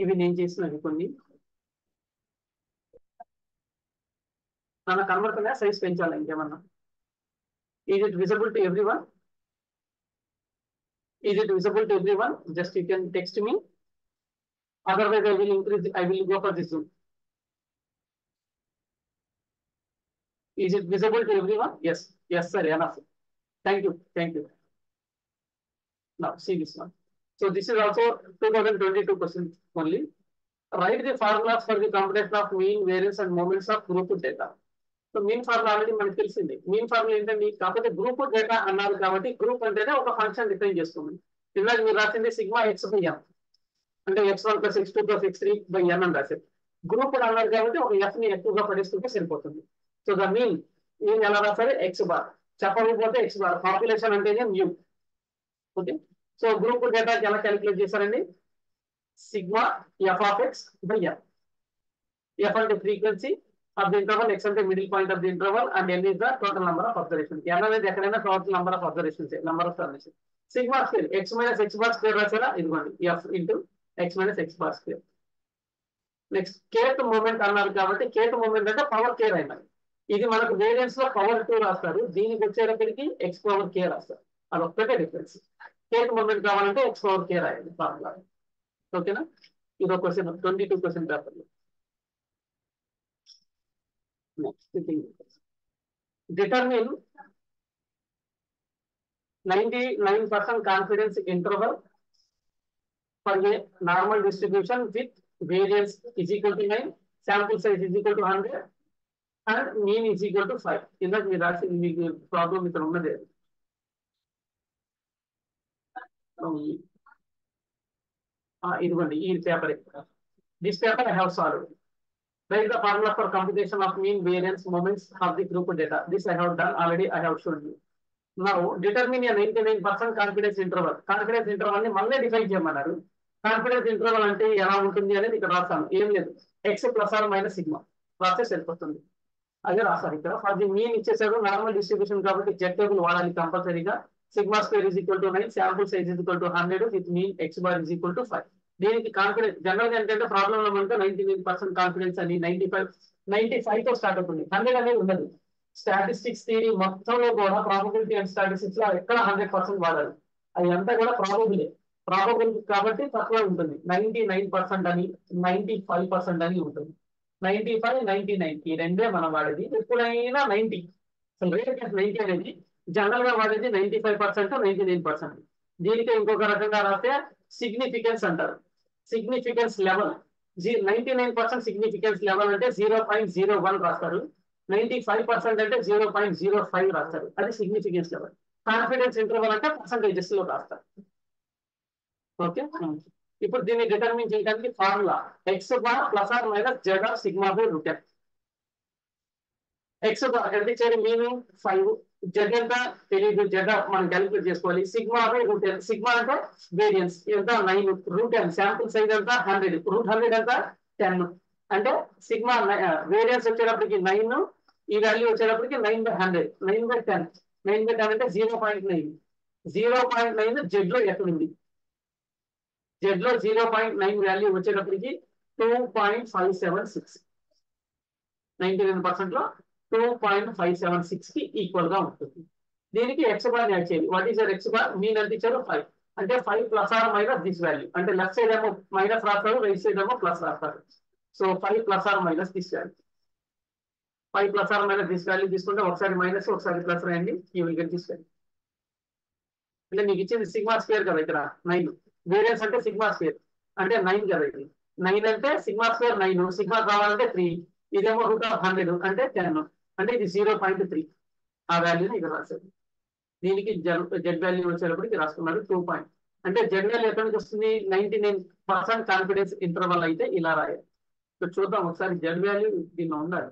ఇవి నేను చేసినవి కొన్ని. నాకు కనబడుతున్నా సైజ్ పెంచాలి ఇంకేమన్నా. Is it visible to every one? Just you can text me. Otherwise I will go for this Zoom. Is it visible to everyone? Yes sir, enough. Thank you. Now see this one. So this is also 2022 question only. Write the formulas for the computation of mean, variance and moments of group data. So mean formula already మనకు తెలిసింది. Mean formula ఏంటంటే కాకపోతే group data అన్నారు కాబట్టి group అంటేనే ఒక function define చేసుకోండి. ఇందాక మీరు రాసింది సిగ్మా x/n అంటే x1 + x2 + x3/n అని రాశారు. గ్రూప్ అన్నారు కాబట్టి ఒక f ని ఎక్కువగా పడేస్తుంటే సరిపోతుంది. సో ద మీన్ ఎలా రాస్తారు? x bar. చెప్పకపోతే x బార్. పాపులేషన్ అంటేనే మ్యూ. ఓకే, సో గ్రూప్ డేటాకి ఎలా క్యాలిక్యులేట్ చేశారండి? Sigma f(x/n). f అంటే frequency of the interval, x అంటే middle point of the interval, and n is the total number of observations. n అనేది ఎక్కడైనా total number of observations, number of submission. Sigma square x - x bar square రాసారా? ఇదిగోండి f into x - x bar square. Next kth moment అన్నారు కాబట్టి kth moment అంటే power k అయినది. ఇది మనకు వేరియన్స్ లో పవర్ 2 రాస్తారు. దీనికి వచ్చేటప్పటికి x⁻k రాస్తారు. అదొక్కటే డిఫరెన్స్. కేత్ మూమెంట్ కావాలంటే x⁻k రాయాలి ఫార్ములా. ఓకేనా? ఇది ఒక క్వశ్చన్ 22 క్వశ్చన్ పేపర్ లో. Next thing, determine 99% confidence interval for a normal distribution with variance is equal to 9, sample size is equal to 100, and mean is equal to 5. ఇందాక మీరు రాసి మీకు ప్రాబ్లం ఇక్కడ ఉన్నది. ఇదిగోండి ఈ paper. This paper I have solved. Write the formula for computation of mean variance moments of the group data. This I have done already. I have shown you. Now determine a 99% confidence interval. Confidence interval ని మళ్ళీ define చేయమన్నారు. Confidence interval అంటే ఎలా ఉంటుంది అనేది ఇక్కడ రాస్తాను. ఏం లేదు, x plus or minus sigma రాస్తే సరిపోతుంది. అదే రాస్తారు ఇక్కడ. ఫర్ ది మీన్ ఇచ్చేసాడు, నార్మల్ డిస్ట్రిబ్యూషన్ కాబట్టి జెడ్ టేబుల్ వాడాలి కంపల్సరీగా. Sigma square is equal to 9, sample size is equal to 100 with mean X bar is equal to 5. దీనికి కాన్ఫిడెన్స్ జనరల్ గా ఏంటంటే ప్రాబ్లం లో మనకు 99% కాన్ఫిడెన్స్ అని 95 తో స్టార్ట్ అవుతుంది. 100 అనేది ఉండదు. స్టాటిస్టిక్స్ థియరీ మొత్తంలో కూడా ప్రాబబిలిటీ అండ్ స్టాటిస్టిక్స్ లో ఎక్కడ 100% వాడాలి. అది అంతా కూడా ప్రాబబుల్ కాబట్టి తక్కువ ఉంటుంది. 99% అని 95% అని ఉంటుంది. 95, 99 ఈ రెండే మనం వాడేది. ఎప్పుడైనా 90 అసలు రేట్ 90 అనేది జనరల్ గా వాడేది 95%, 99%. దీనికి ఇంకొక రకంగా రాస్తే సిగ్నిఫికెన్స్ అంటారు. సిగ్నిఫికెన్స్ లెవెల్ 99% సిగ్నిఫికెన్స్ లెవెల్ అంటే 0.01 రాస్తారు. 95% అంటే 0.05 రాస్తారు. అది సిగ్నిఫికెన్స్ లెవెల్. కాన్ఫిడెన్స్ ఇంటర్వల్ అంటే పర్సంటేజెస్ లో రాస్తారు. ఓకే, ఇప్పుడు దీన్ని డిటర్మిన్ చేయడానికి formula x bar plus or minus Z or sigma by root n. X bar ఎంత ఇచ్చారు, మీనింగ్ 5, జెడ్ ఎంత తెలియదు, జెడ్ మనం క్యాలిక్యులేట్ చేసుకోవాలి. Sigma by root n. Sigma అంటే వేరియన్స్ ఎంత 9, రూట్ ఎన్ శాంపుల్ సైజ్ ఎంత 100, రూట్ 100 ఎంత 10. అంటే సిగ్మా వేరియన్స్ వచ్చేటప్పటికి 9, ఈ వాల్యూ వచ్చేటప్పటికి 9/100, 9/10. 9/10 అంటే 0.9. 0.9 జెడ్ లో ఎక్కడ ఉంది? జెడ్ లో 0.9 వాల్యూ వచ్చేటప్పటికి 2.576. 99% లో 2.576 కి ఈక్వల్ గా ఉంటుంది. దీనికి ఎక్స్ బార్ యాడ్ చేయాలి. What is your x bar? Mean ఎంత ఇచ్చారు 5. అంటే 5 plus or minus this value. అంటే లెఫ్ట్ సైడ్ ఏమో మైనస్ రాస్తారు, రైట్ సైడ్ ఏమో ప్లస్ రాస్తారు. So 5 plus or minus this value. 5 plus or minus this value తీసుకుంటే ఒకసారి మైనస్ ఒకసారి ప్లస్ రాయండి. You will get this value. అంటే మీకు ఇచ్చింది సిగ్మా స్క్వేర్ కదా ఇక్కడ 9. వేరియన్స్ అంటే సిగ్మా స్క్వేర్ అంటే 9 కదా. ఇది 9 అంటే సిగ్మా స్క్వేర్ 9, సిగ్మా కావాలంటే 3. ఇదేమో రూట్ ఆఫ్ 100 అంటే 10. అంటే ఇది 0.3. ఆ వాల్యూని ఇక్కడ రాశారు. దీనికి జెడ్ వాల్యూ వచ్చేటప్పటికి రాసుకున్నారు 2. అంటే జెడ్ వాల్యూ ఎక్కడి నుంచి వస్తుంది? 99% కాన్ఫిడెన్స్ ఇంటర్వల్ అయితే ఇలా రాయాలి. సో చూద్దాం ఒకసారి జెడ్ వాల్యూ దీనిలో ఉండాలి.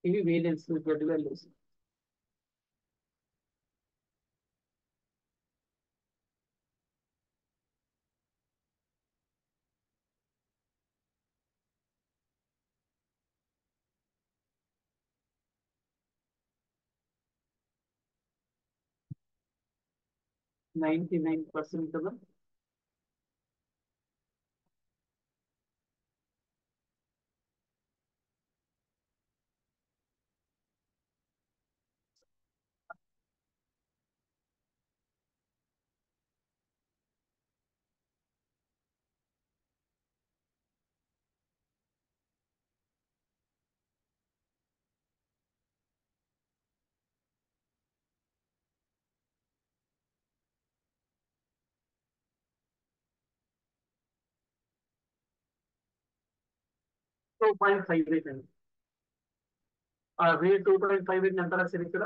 ఇవి వేరియన్స్ జెడ్ వాల్యూస్. కదా. సో 2.58 అండి. ఆ రేట్ 2.58 ఎంత రాశారు ఇక్కడ?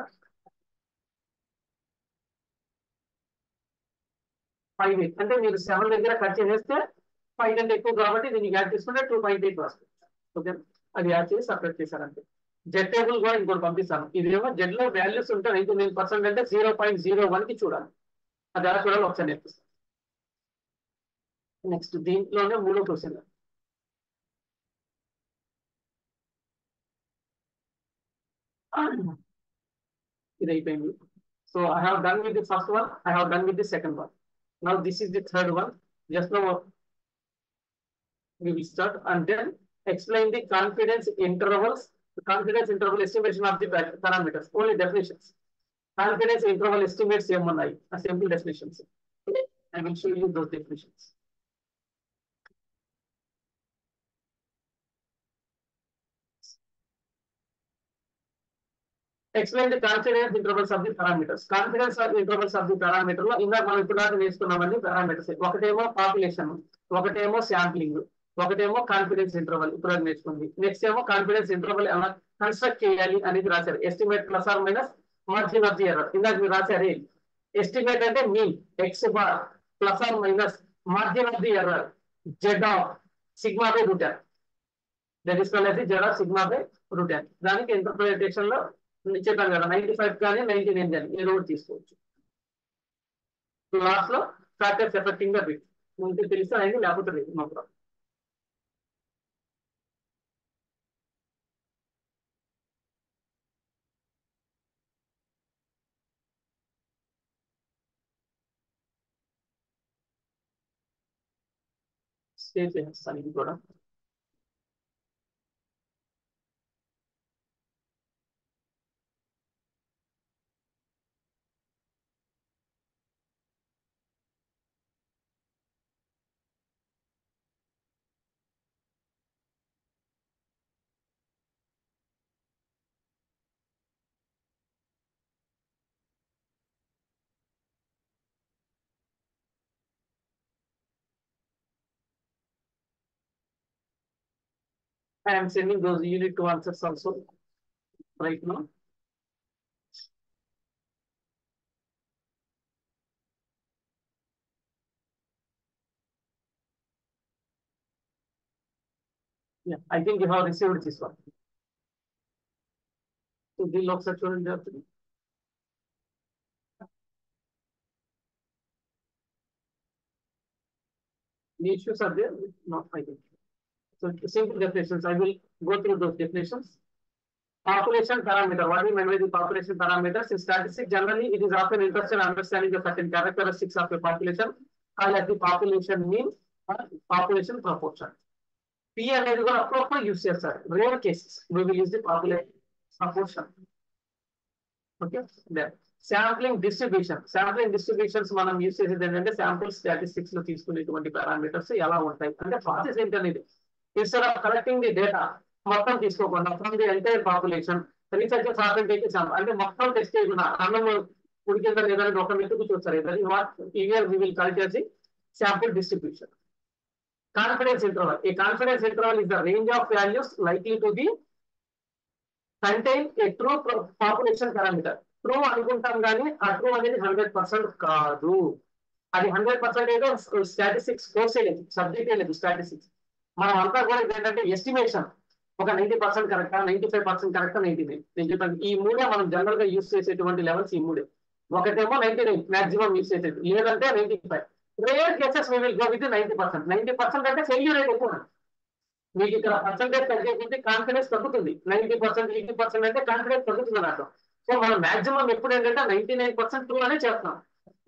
5.8. అంటే మీరు 7 దగ్గర కట్ చేసేస్తే 5 కంటే ఎక్కువ కాబట్టి దీనికి యాడ్ చేసుకుంటే 2.8 వస్తుంది. ఓకే, అది యాడ్ చేసి సపరేట్ చేశారంటే జెడ్ టేబుల్ కూడా ఇంకోటి పంపిస్తాను. ఇదేమో జెడ్ లో వాల్యూస్ ఉంటే 99% అంటే 0.01 కి చూడాలి. అది ఎలా చూడాలి ఒకసారి నేర్పిస్తాను. నెక్స్ట్ దీంట్లోనే 3వ క్వశ్చన్. ఇది అయిపోయింది. So I have done with the first one, I have done with the second one. Now this is the third one. Just now we will start and then explain the confidence interval estimation of the parameters. Only definitions. Confidence interval estimates ఏమున్నాయి? A simple definitions. I will show you those definitions. Explain the confidence intervals of the parameters. Confidence intervals of the parameter లో ఇందాక మనం ఇప్పుడు దాకా నేర్చుకున్నామని parameters. ఒకటేమో population, ఒకటేమో sampling, ఒకటేమో confidence interval ఇప్పుడు అది నేర్చుకుంది. నెక్స్ట్ ఏమో కాన్ఫిడెన్స్ ఇంటర్వల్ ఎలా కన్స్ట్రక్ట్ చేయాలి అనేది రాశారు. Estimate plus or minus margin of the error. ఇందాక మీరు రాశారు ఎస్టిమేట్ అంటే mean X bar plus or minus margin of the error Z of sigma by root n. That is called as Z of sigma by root n. దానికి interpretation లో చెప్పాను కదా 95 కానీ 99 కానీ ఏదో ఒకటి తీసుకోవచ్చు. లాస్ట్ లో ఫ్యాక్టర్స్ ఎఫెక్టింగ్ ద బిట్ ముందు తెలిస్తే అయింది, లేకపోతే లేదు మాకు. సేవ్ చేస్తాను ఇది కూడా. I am sending those unit 2 answers also right now. Yeah, I think you have received this one. So the locks are shown there. The issues are there, not finding. So simple definitions. I will go through those definitions. Population parameter. What do you mean by the population parameters? In statistics, generally, it is often interested in understanding the certain characteristics of a population, called as the population mean or population proportion. P అనేది కూడా అప్పుడప్పుడు use చేస్తారు. Rare cases we will use the population proportion. Okay, then sampling distribution. Sampling distributions మనం use చేసేది ఏంటంటే sample statistics లో తీసుకునేటువంటి parameters ఎలా ఉంటాయి అంటే ప్రాసెస్ ఏంటనేది. Instead of collecting the data మొత్తం తీసుకోకుండా from the entire population researchers often take example అంటే మొత్తం టెస్ట్ చేయకుండా అన్నం ఉడికిందా లేదా ఒక మెట్టుకు చూస్తారు. What here we will culture the sample distribution. Confidence interval. A confidence interval is the range of values likely to be contain a true population parameter. True అనుకుంటాం కానీ ఆ ట్రూ అనేది 100% కాదు. అది 100% ఏదో స్టాటిస్టిక్స్ కోర్సే లేదు, సబ్జెక్టే లేదు స్టాటిస్టిక్స్. మనం అంతా కూడా ఏంటంటే ఎస్టిమేషన్ ఒక 90% కరెక్టా, 95% కరెక్టా, 99. నేను చెప్పాను ఈ మూడే మనం జనరల్ గా యూస్ చేసేటువంటి లెవెల్స్ ఈ మూడే. ఒకటేమో 99 మాక్సిమం యూస్ చేసేది, లేదంటే 95. Rare cases we will go with 90%. 90% అంటే ఫెయిల్యూర్ రేట్ ఎక్కువ. మీకు ఇక్కడ పర్సెంటేజ్ తగ్గేది కాన్ఫిడెన్స్ తగ్గుతుంది. 90%, 80% అంటే కాన్ఫిడెన్స్ తగ్గుతుంది అన్నట్టు. సో మనం మాక్సిమం ఎప్పుడు ఏంటంటే 99% ట్రూ అనే చేస్తున్నాం.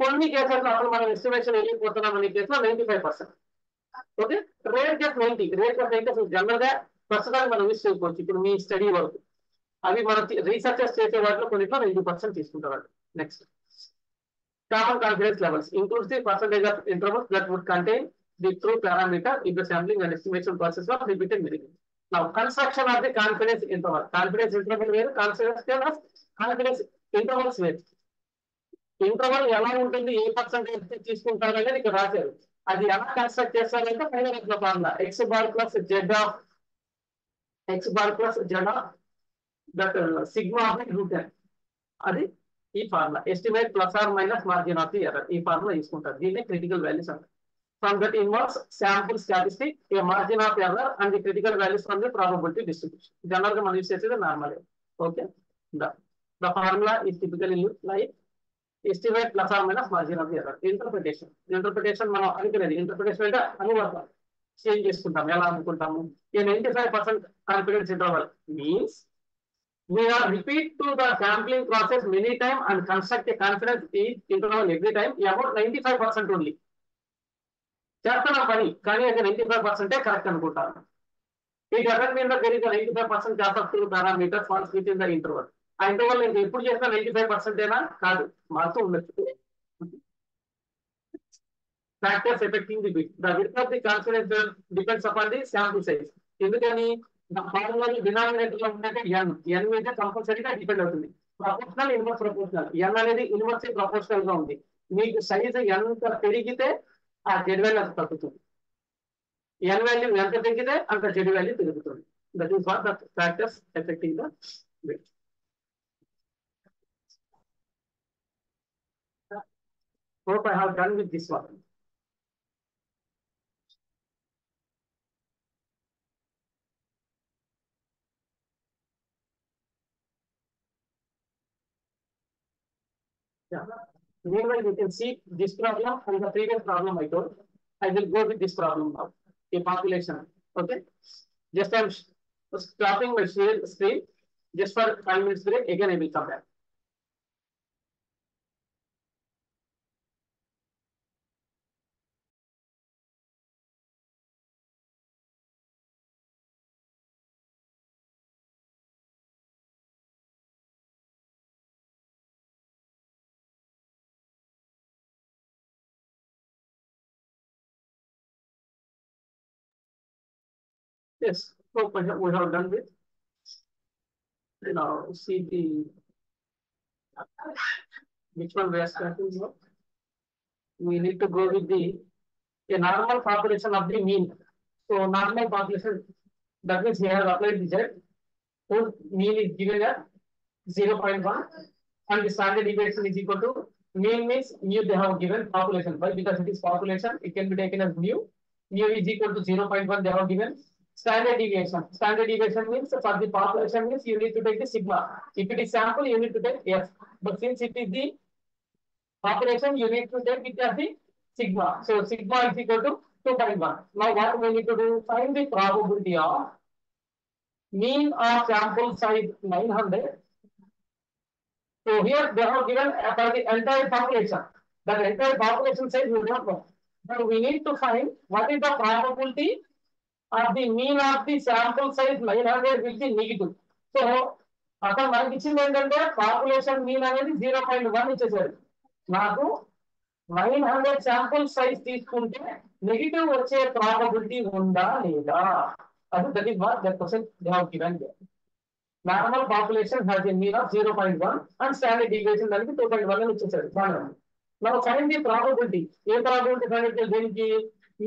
కొన్ని కేసెస్ అప్పుడు మనం ఎస్టిమేషన్ వెళ్ళిపోతున్నాం అనే కేసులో 95%. Okay, rare case 90. Rare case 90 general గా ప్రస్తుతానికి మనం యూస్ చేసుకోవచ్చు. ఇప్పుడు మీ స్టడీ వరకు అవి మన రీసెర్చర్స్ చేసే వాటిలో కొన్నిట్లో 90% తీసుకుంటారు. Next common confidence levels includes the percentage of intervals that would contain the true parameter in the sampling and estimation process of repeated measurement. Now, construction of the confidence interval. Confidence interval where confidence intervals where interval ఎలా ఉంటుంది, ఏ percentage తీసుకుంటారు అనేది ఇక్కడ రాశారు. అది ఎలా construct చేస్తారంటే పైన formula x bar plus z of that sigma by root n. అది ఈ formula estimate plus or minus margin of the error. ఈ ఫార్ములా తీసుకుంటారు. దీన్ని క్రిటికల్ వాల్యూస్ అంటారు. From that inverse sample statistic a margin of error and the critical values from the probability distribution. General గా మనం use చేసేది normal. Okay, the formula is typically use like estimate plus or minus margin of the error. Interpretation మనం అనుకునేది interpretation అంటే అనువర్తం change చేసుకుంటాం. ఎలా అనుకుంటాము, ఏ 95% confidence interval means we are repeat to the sampling process many time and construct a confidence interval every time about 95% only. చేస్తున్నాం పని కానీ అది 95% కరెక్ట్ అనుకుంటాను. ఈ doesn't mean that there is 95% chance of true parameters falls within the interval. ఆ interval నేను ఎప్పుడు చేసినా 95% ఏనా కాదు, మారుతూ ఉండొచ్చు. Factors affecting the bit. The width of the confidence depends upon the sample size. ఎందుకని ఫార్ములా డినామినేటర్ లో ఉంటే n మీద కంపల్సరీగా డిపెండ్ అవుతుంది. ప్రపోర్షనల్ ఇన్వర్స్ ప్రపోర్షనల్ ఎన్ అనేది ఇన్వర్స్ ప్రపోర్షనల్ గా ఉంది. మీకు సైజ్ ఎంత పెరిగితే ఆ జెడ్ వాల్యూ అంత తగ్గుతుంది. ఎన్ వాల్యూ ఎంత పెరిగితే అంత జెడ్ వాల్యూ పెరుగుతుంది. That is what the factors affecting the weight. Hope I have done with this one. Yeah. Meanwhile, you can see this problem and the previous problem I told. I will go with this problem now. A population. Okay. Just I'm stopping my screen just for 5 minutes break. Again, I will come back. Yes, so we have done with. Now see the which one we are starting now. We need to go with the a normal population of the mean. So normal population, that means we have applied the Z, whose mean is given as 0.1 and the standard deviation is equal to mean means mu they have given population. Why? Because it is population, it can be taken as mu. Mu is equal to 0.1 they have given. Standard deviation. Standard deviation means for the population means you need to take the sigma. If it is sample, you need to take S. But since it is the population, you need to take it as the sigma. So sigma is equal to 2.1. Now what we need to do? Find the probability of mean of sample size 900. So here they have given for the entire population. That entire population size we don't know. But we need to find what is the probability of the mean of the sample size 900 which is negative. So అక్కడ మనకి ఇచ్చింది ఏంటంటే population mean అనేది 0.1 ఇచ్చేసారు. నాకు 900 sample size తీసుకుంటే negative వచ్చే probability ఉందా లేదా అది that is what that question they have given there. Normal population has a mean of 0.1 and standard deviation దానికి 2.1 అని ఇచ్చేసారు. మనం ఫైండ్ ది ప్రాబబిలిటీ. ఏ ప్రాబబిలిటీ ఫైండ్ దేనికి?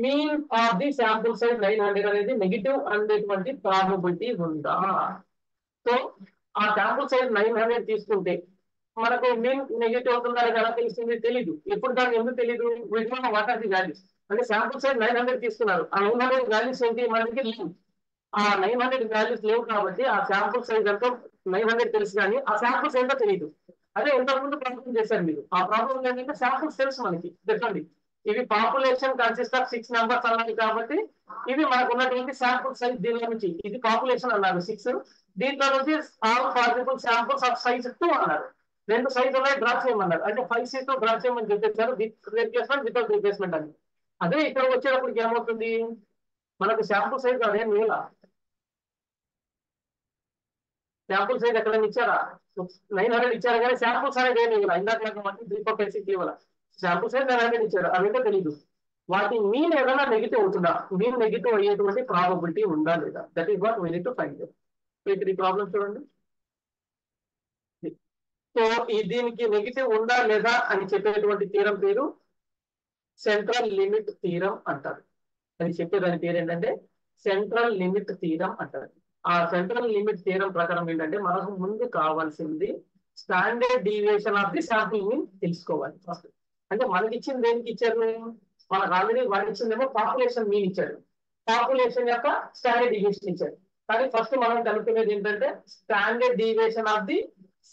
Mean of the sample size 900 అనేది నెగిటివ్ అనేటువంటి ప్రాబబిలిటీ ఉందా. సో ఆ శాంపుల్ సైజ్ 900 తీసుకుంటే మనకు మీన్ నెగిటివ్ అవుతుందా లేదా ఎలా తెలుస్తుంది? తెలీదు. ఎప్పుడు దాన్ని ఎందుకు తెలీదు? వాట్ ఆర్ ది వాల్యూస్ అంటే శాంపుల్ సైజ్ 900 తీసుకున్నారు. ఆ 900 వాల్యూస్ ఏంటి మనకి లేవు. ఆ 900 వాల్యూస్ లేవు కాబట్టి ఆ శాంపుల్ సైజ్ ఎంతో 900 తెలుసు కానీ ఆ శాంపుల్స్ ఏంటో తెలియదు. అదే ఇంతకుముందు ప్రాబ్లం చేశారు మీరు. ఆ ప్రాబ్లం ఏంటంటే శాంపుల్స్ తెలుసు మనకి. చెప్పండి, ఇవి పాపులేషన్ కన్సిస్ట్ ఆఫ్ 6 మెంబర్స్ అన్నది కాబట్టి ఇవి మనకు ఉన్నటువంటి శాంపుల్ సైజ్ దీనిలో నుంచి ఇది పాపులేషన్ అన్నారు 6. దీంట్లో నుంచి all possible samples of size 2 అన్నారు. 2 సైజ్ ఉన్నాయి డ్రా చేయమన్నారు. అంటే 5C2 డ్రా చేయమని చెప్పేసారు. రీప్లేస్మెంట్ వితౌట్ రీప్లేస్మెంట్ అని. అదే ఇక్కడ వచ్చేటప్పటికి ఏమవుతుంది? మనకు శాంపుల్ సైజ్ అదేం వేల శాంపుల్ సైజ్ ఎక్కడైనా ఇచ్చారా? 900 ఇచ్చారు కానీ శాంపుల్స్ అనేది ఏమి ఇవ్వాలి. ఇందాక 3, 4, 5, 6 ఇవ్వాలి. శాంపుల్ సైజ్ 900 ఇచ్చారు. అదంటే తెలీదు. వాటి మీన్ ఏదైనా నెగిటివ్ అవుతుందా? మీన్ నెగిటివ్ అయ్యేటువంటి ప్రాబబిలిటీ ఉందా లేదా? That is what we need to find. ఈ ప్రాబ్లం చూడండి. సో దీనికి నెగిటివ్ ఉందా లేదా అని చెప్పేటువంటి థీరం పేరు సెంట్రల్ లిమిట్ థీరం అంటారు. అది చెప్పేదాని పేరు ఏంటంటే సెంట్రల్ లిమిట్ థీరం అంటారు. ఆ సెంట్రల్ లిమిట్ థీరం ప్రకారం ఏంటంటే మనకు ముందు కావాల్సింది standard deviation of the sample mean తెలుసుకోవాలి ఫస్ట్. అంటే మనకి ఇచ్చింది దేనికి ఇచ్చారు? మనకు ఆల్రెడీ వాళ్ళు ఇచ్చిందేమో పాపులేషన్ మీన్ ఇచ్చారు, పాపులేషన్ యొక్క స్టాండర్డ్ డీవియేషన్ ఇచ్చారు. కానీ ఫస్ట్ మనం కనుక్కునేది ఏంటంటే standard deviation of the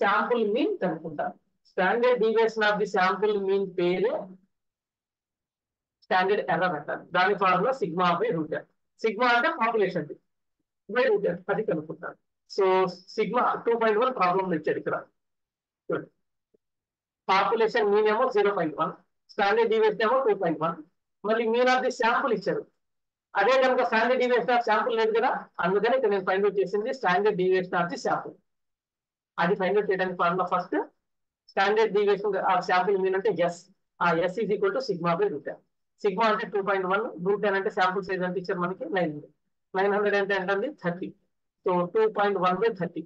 sample mean కనుక్కుంటాం. Standard deviation of the sample mean పేరు స్టాండర్డ్ ఎర్రర్ అంటారు. దాని formula sigma by root f. Sigma అంటే పాపులేషన్ బై రూట్ ఎఫ్ అది కనుక్కుంటారు. సో సిగ్మా 2.1 ప్రాబ్లం ఇచ్చాడు ఇక్కడ. పాపులేషన్ మీన్ ఏమో 0.1, స్టాండర్డ్ డీవియేషన్ ఏమో 2.1, మళ్ళీ మీన్ ఆఫ్ ది శాంపుల్ ఇచ్చారు. అదే కనుక స్టాండర్డ్ డీవియేషన్ ఆఫ్ శాంపుల్ లేదు కదా, అందుకని ఇక్కడ నేను ఫైండ్ అవుట్ చేసింది standard deviation of the sample. అది ఫైండ్ అవుట్ చేయడానికి formula first standard deviation of sample mean అంటే ఎస్. ఆ S is equal to sigma by root f. Sigma అంటే 2.1, రూట్ ఎన్ అంటే శాంపుల్ సైజ్ అంటే ఇచ్చారు మనకి 900. 900 అంటే ఏంటండి 30. So 2.1 by 30.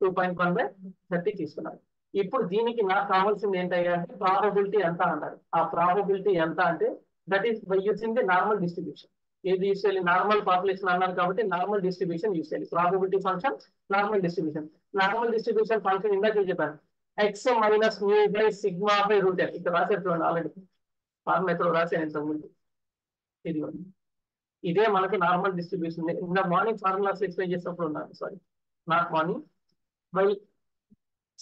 2.1/30 తీసుకున్నాను. ఇప్పుడు దీనికి నాకు కావాల్సింది ఏంటంటే ప్రాబబిలిటీ ఎంత అన్నారు. ఆ ప్రాబబిలిటీ ఎంత అంటే that is by using the normal distribution. ఏది యూస్ చేయాలి? నార్మల్ పాపులేషన్ అన్నారు కాబట్టి నార్మల్ డిస్ట్రిబ్యూషన్ యూస్ చేయాలి. Probability function normal distribution. Normal distribution function ఇందాక చెప్పాను, x minus mu by sigma by root n. ఇక్కడ రాసేట్టుకోండి, ఆల్రెడీ ఫార్ములా రాసాను ఇంతకుముందు. ఇది ఇదే మనకి నార్మల్ డిస్ట్రిబ్యూషన్. ఇంత మార్నింగ్ ఫార్ములాస్ ఎక్స్ప్లెయిన్ చేసినప్పుడు ఉన్నాను, sorry not morning, by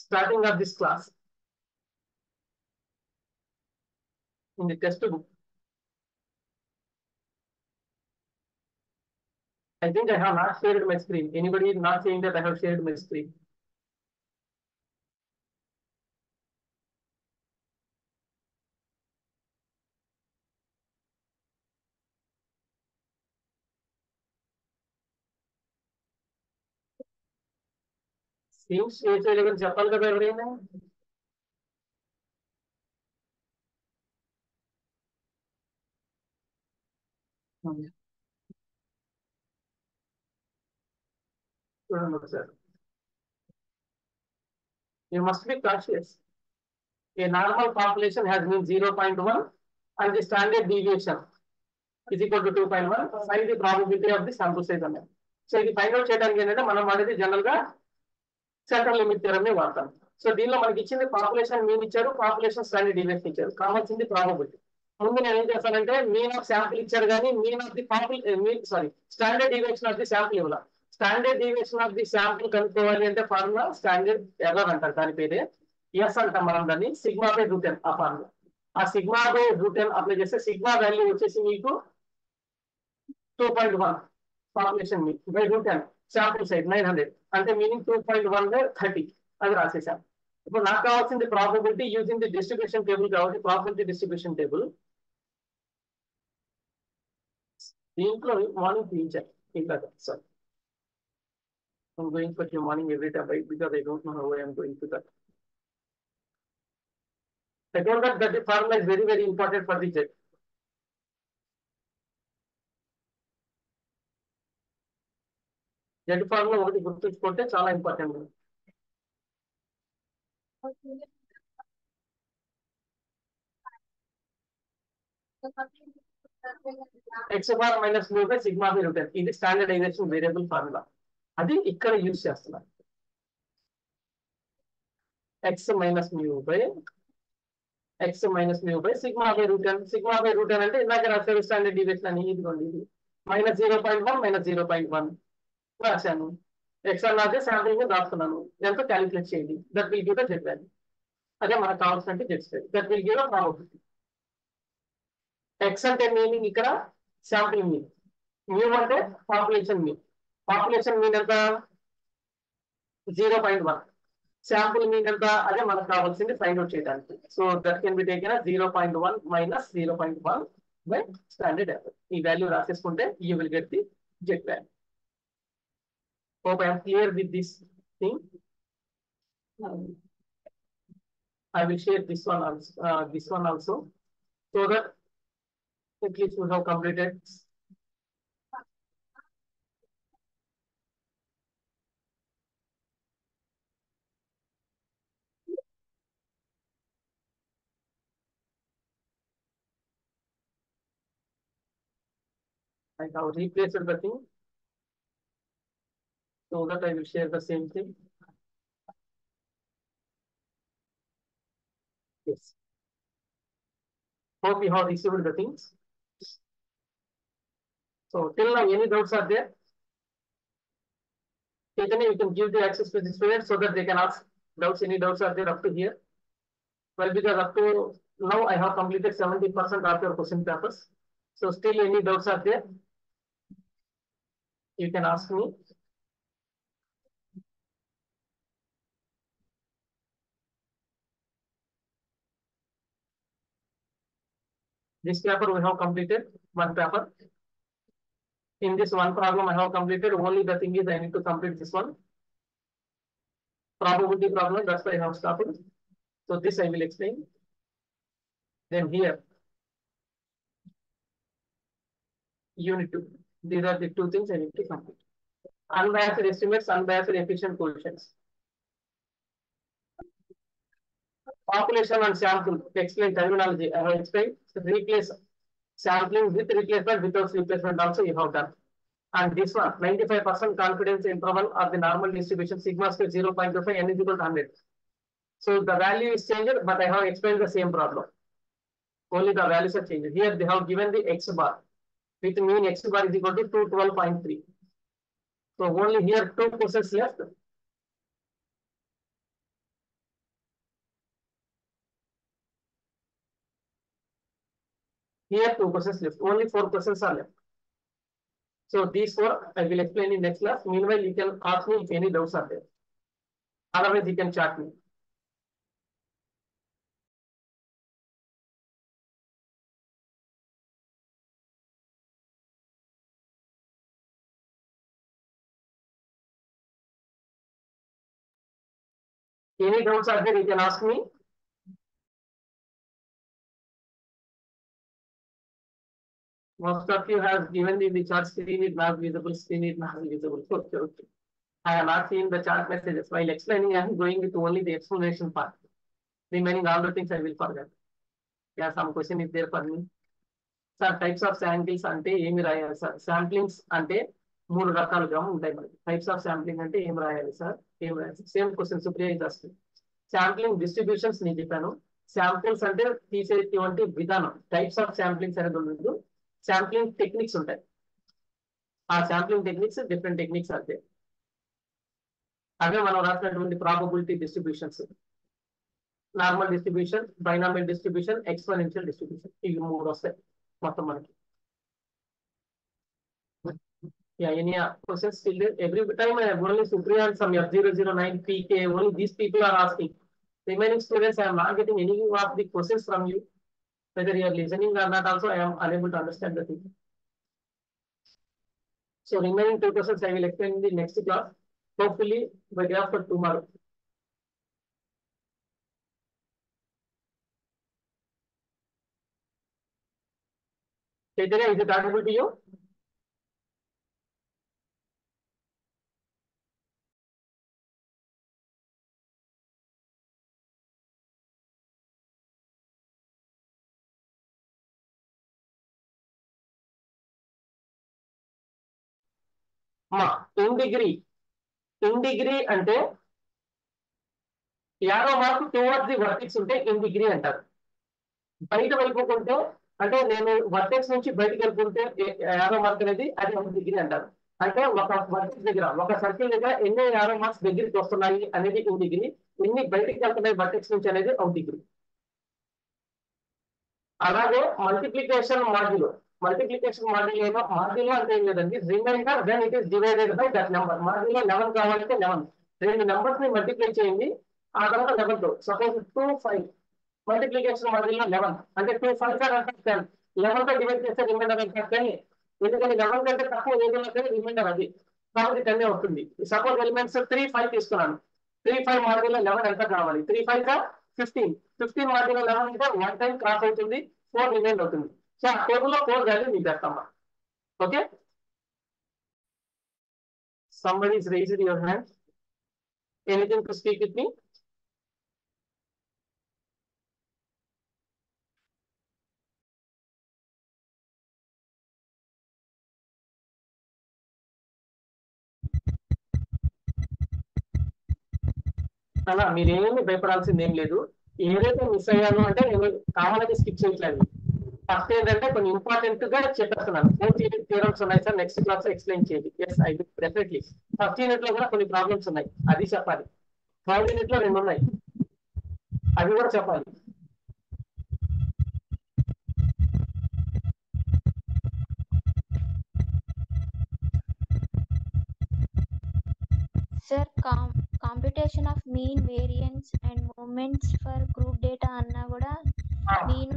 starting of this class in the textbook. I think I have not shared my screen. Anybody is not saying that I have shared my screen? Screen share చేయలేదని చెప్పాలి కదా ఎవరైనా. చూడండి ఒకసారి. You must be cautious. A normal population has mean 0.1 and the standard deviation is equal to 2.1. Find the probability of the sample size అన్నారు. So ఇది find out చేయడానికి ఏంటంటే మనం వాడేది జనరల్ గా సెంట్రల్ లిమిట్ థియరమ్ ని వాడతాం. సో దీనిలో మనకి ఇచ్చింది పాపులేషన్ మీన్ ఇచ్చారు, పాపులేషన్ స్టాండర్డ్ డీవియేషన్ ఇచ్చారు, కావాల్సింది ప్రాబబిలిటీ. ముందు నేను ఏం చేస్తానంటే మీన్ ఆఫ్ శాంపుల్ ఇచ్చారు కానీ mean of the standard deviation of the sample ఇవ్వాలి. Standard deviation of the sample కనుక్కోవాలి అంటే ఫార్ములా స్టాండర్డ్ ఎర్రర్ అంటారు, దాని పేరే ఎస్ అంటాం మనం దాన్ని. సిగ్మా బై రూట్ ఎన్ ఆ ఫార్ములా. ఆ sigma by root n apply చేస్తే సిగ్మా వాల్యూ వచ్చేసి మీకు 2.1 population mean by root n sample size 900 అంటే మీనింగ్ 2.1/30 అది రాసేసాం. ఇప్పుడు నాకు కావాల్సింది probability using the distribution table కాబట్టి ప్రాబబిలిటీ డిస్ట్రిబ్యూషన్ టేబుల్ దీంట్లో మార్నింగ్ తీయించాను. ఇంకా sir I'm going for your morning every time, right? Because I don't know how I am going to that. I told that the formula is very, very important for the Z. Z formula ఒకటి గుర్తుంచుకుంటే చాలా important. X bar minus mu by sigma by root n ఇది standardization variable formula. అది ఇక్కడ use చేస్తున్నారు. X minus mu by sigma by root n. Sigma by root n అంటే ఇందాక రాశారు స్టాండర్డ్ డీవియేషన్ అని. ఇదిగోండి ఇది -0.1 రాశాను. ఎక్స్ అన్నది శాంపుల్ మీద రాస్తున్నాను. ఎంతో క్యాలిక్యులేట్ చేయండి. That will give the z value. అదే మనకు కావాల్సినట్టు z square. That will give the probability. X అంటే మీనింగ్ ఇక్కడ శాంపుల్ మీన్, మ్యూ అంటే పాపులేషన్ మీన్. పాపులేషన్ మీన్ ఎంత? 0.1. శాంపుల్ మీన్ ఎంత? అదే మనకు కావాల్సింది ఫైండ్ అవుట్ చేయడానికి. So that can be taken 0.1 minus 0.1 by standard error. ఈ వాల్యూ రాసేసుకుంటే you will get the z value. Hope I am clear with this thing. I will share this one also, so that at least we have completed. I have replaced the thing, so that I will share the same thing. Yes. Hope you have received the things. So till now, any doubts are there? Chaitanya, you can give the access to the students so that they can ask doubts. Any doubts are there up to here? Well, because up to now I have completed 70% of your question papers. So still any doubts are there? You can ask me. This paper we have completed one paper. In this one problem I have completed. Only the thing is I need to complete this one. Probability problem, that's why I have stopped. So this I will explain. Then here, unit 2. These are the two things I need to complete. Unbiased estimates, unbiased efficient coefficients. population and sample. Explain terminology. I have explained. Replace sampling with replacement, without replacement also you have done. And this one, 95% confidence interval of the normal distribution, sigma square 0.25, n is equal to 100. So the value is changed, but I have explained the same problem. Only the values are changed. Here they have given the x bar, with mean x bar is equal to 212.3. So only here 2 questions left. Here 2 questions left. Only 4 questions are left. So these 4 I will explain in next class. Meanwhile, you can ask me if any doubts are there. Otherwise, you can chat me. Any doubts are there, you can ask me. Most of you have given in the chart screen is not visible, screen is not visible. Okay, okay. I have not seen the chart messages. While explaining, I am going with only the explanation part. Remaining all the things I will forget. Yeah, some question is there for me. Sir, types of samples ante emi rayali sir? Samplings ante 3 రకాలుగా ఉంటాయి మనకి. Types of sampling ante em rayali sir? Em rayali. Same question Supriya is asking. Sampling distributions నేను చెప్పాను. Samples అంటే తీసేటువంటి విధానం. Types of samplings అనేది ఉండదు. Sampling techniques ఉంటాయి. ఆ sampling techniques different techniques are there. అవే మనం రాసినటువంటి probability distributions. Normal distribution, binomial distribution, exponential distribution. ఇవి 3 వస్తాయి మొత్తం మనకి. Yeah, any questions still there? Every time I have only Supriya and some F009 PK, only these people are asking. Remaining students, I am not getting any of the questions from you. Whether you are listening or not, also I am unable to understand the thing. So remaining 2 questions I will explain in the next class. Hopefully by day after tomorrow. Chaitanya, is it audible to you? In degree అంటే arrow mark towards the vertex ఉంటే in degree అంటారు. బయట వెళ్ళిపోకుంటే అంటే నేను vertex నుంచి బయటకు వెళ్ళిపోతే arrow mark అనేది అది 1 డిగ్రీ అంటారు. అంటే ఒక వర్టెక్స్ దగ్గర ఒక సర్కిల్ దగ్గర ఎన్ని యారో మార్క్స్ దగ్గరికి వస్తున్నాయి అనేది ఇన్ డిగ్రీ, ఎన్ని బయటకు వెళ్తున్నాయి వర్టెక్స్ నుంచి అనేది 1 డిగ్రీ. అలాగే మల్టిప్లికేషన్ మాడ్యుల్ ఏమో మాడ్యుల్ అంటే ఏం లేదండి, reminder then it is divided by that number. Module 11 కావాలంటే 11 రెండు నెంబర్స్ ని మల్టిప్లై చేయండి, ఆ తర్వాత 11 తో సపోజ్ 2 5 మల్టిప్లికేషన్ మాడ్యుల్ 11 అంటే 2 5 అంటే 10, 11 తో డివైడ్ చేస్తే రిమైండర్ అంటే 10. ఎందుకంటే 11 కంటే తక్కువ ఏదైనా సరే రిమైండర్ అది కాబట్టి 10 అవుతుంది. సపోజ్ ఎలిమెంట్స్ 3 5 తీసుకున్నాను, 3 5 మాడ్యుల్ 11 ఎంత కావాలి? 3 5 15, 15 మాడ్యుల్ 11 అంటే 1 టైం క్రాస్ అవుతుంది, 4 రిమైండ్ అవుతుంది. సో ఆ టేబుల్ లో 4 వాల్యూ మీకు చేస్తామా? Okay, somebody is raised your hand. Anything to speak with me? అలా మీరేమి భయపడాల్సింది ఏం లేదు. ఏదైతే మిస్ అయ్యాను అంటే నేను కావాలని స్కిప్ చేయట్లేదు. ఫస్ట్ ఏంటంటే కొన్ని ఇంపార్టెంట్ గా చెప్పేస్తున్నాను. 4 థియరమ్స్ ఉన్నాయి సార్, నెక్స్ట్ క్లాస్ ఎక్స్ప్లెయిన్ చేయండి. Yes I will definitely. First unit లో కూడా కొన్ని ప్రాబ్లమ్స్ ఉన్నాయి, అది చెప్పాలి. థర్డ్ యూనిట్ లో 2 ఉన్నాయి, అవి కూడా చెప్పాలి. Sir, computation of mean, variance and movements for group data అన్నా కూడా mean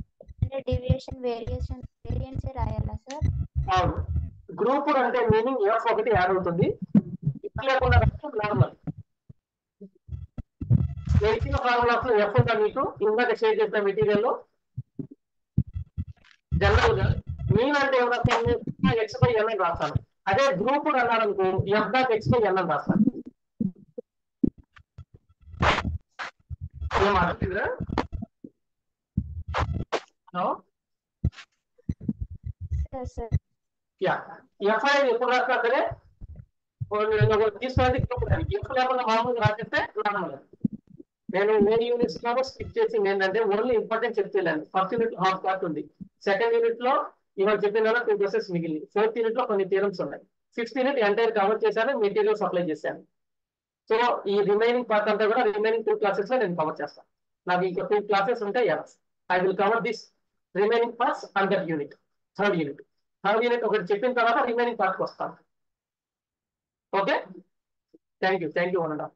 deviation variance రాయాలా సార్? అవును, గ్రూప్ అంటే మీనింగ్ ఎఫ్ ఒకటి యాడ్ అవుతుంది, ఇక్కడ లేకుండా నార్మల్ ఇచ్చిన ఫార్ములాస్ లో ఎఫ్ ఉందా మీకు? ఇందాక షేర్ చేసిన మెటీరియల్ లో జనరల్ గా మీన్ అంటే ఏం రాస్తాను? ఎక్స్ బై ఎన్ అని రాస్తాను. అదే గ్రూప్ అన్నారనుకో f dot x by n అని రాస్తాను. ఏం అర్థం No? sir. Yeah. FI ఎప్పుడు రాస్తా సరే తీసుకోండి ఎఫ్ లేకుండా మామూలుగా రాసిస్తే నార్మల్. నేను మెయిన్ యూనిట్స్ లో స్కిప్ చేసింది ఏంటంటే ఓన్లీ ఇంపార్టెంట్ చెప్తేలేను. ఫస్ట్ యూనిట్ హాఫ్ పార్ట్ ఉంది. సెకండ్ యూనిట్ లో ఇవాళ చెప్పిన 2 క్వశ్చన్స్ మిగిలింది. ఫోర్త్ యూనిట్ లో కొన్ని థియరమ్స్ ఉన్నాయి. ఫిఫ్త్ యూనిట్ ఎంటైర్ కవర్ చేశాను, మెటీరియల్స్ అప్లై చేశాను. సో ఈ రిమైనింగ్ పార్ట్ అంతా కూడా రిమైనింగ్ 2 క్లాసెస్ లో నేను కవర్ చేస్తాను. నాకు ఇంకా 2 క్లాసెస్ ఉంటాయి. I will cover this remaining parts and that unit. Third unit ఒకటి చెప్పిన తర్వాత రిమైనింగ్ పార్ట్కి వస్తాను. Okay, thank you one and all.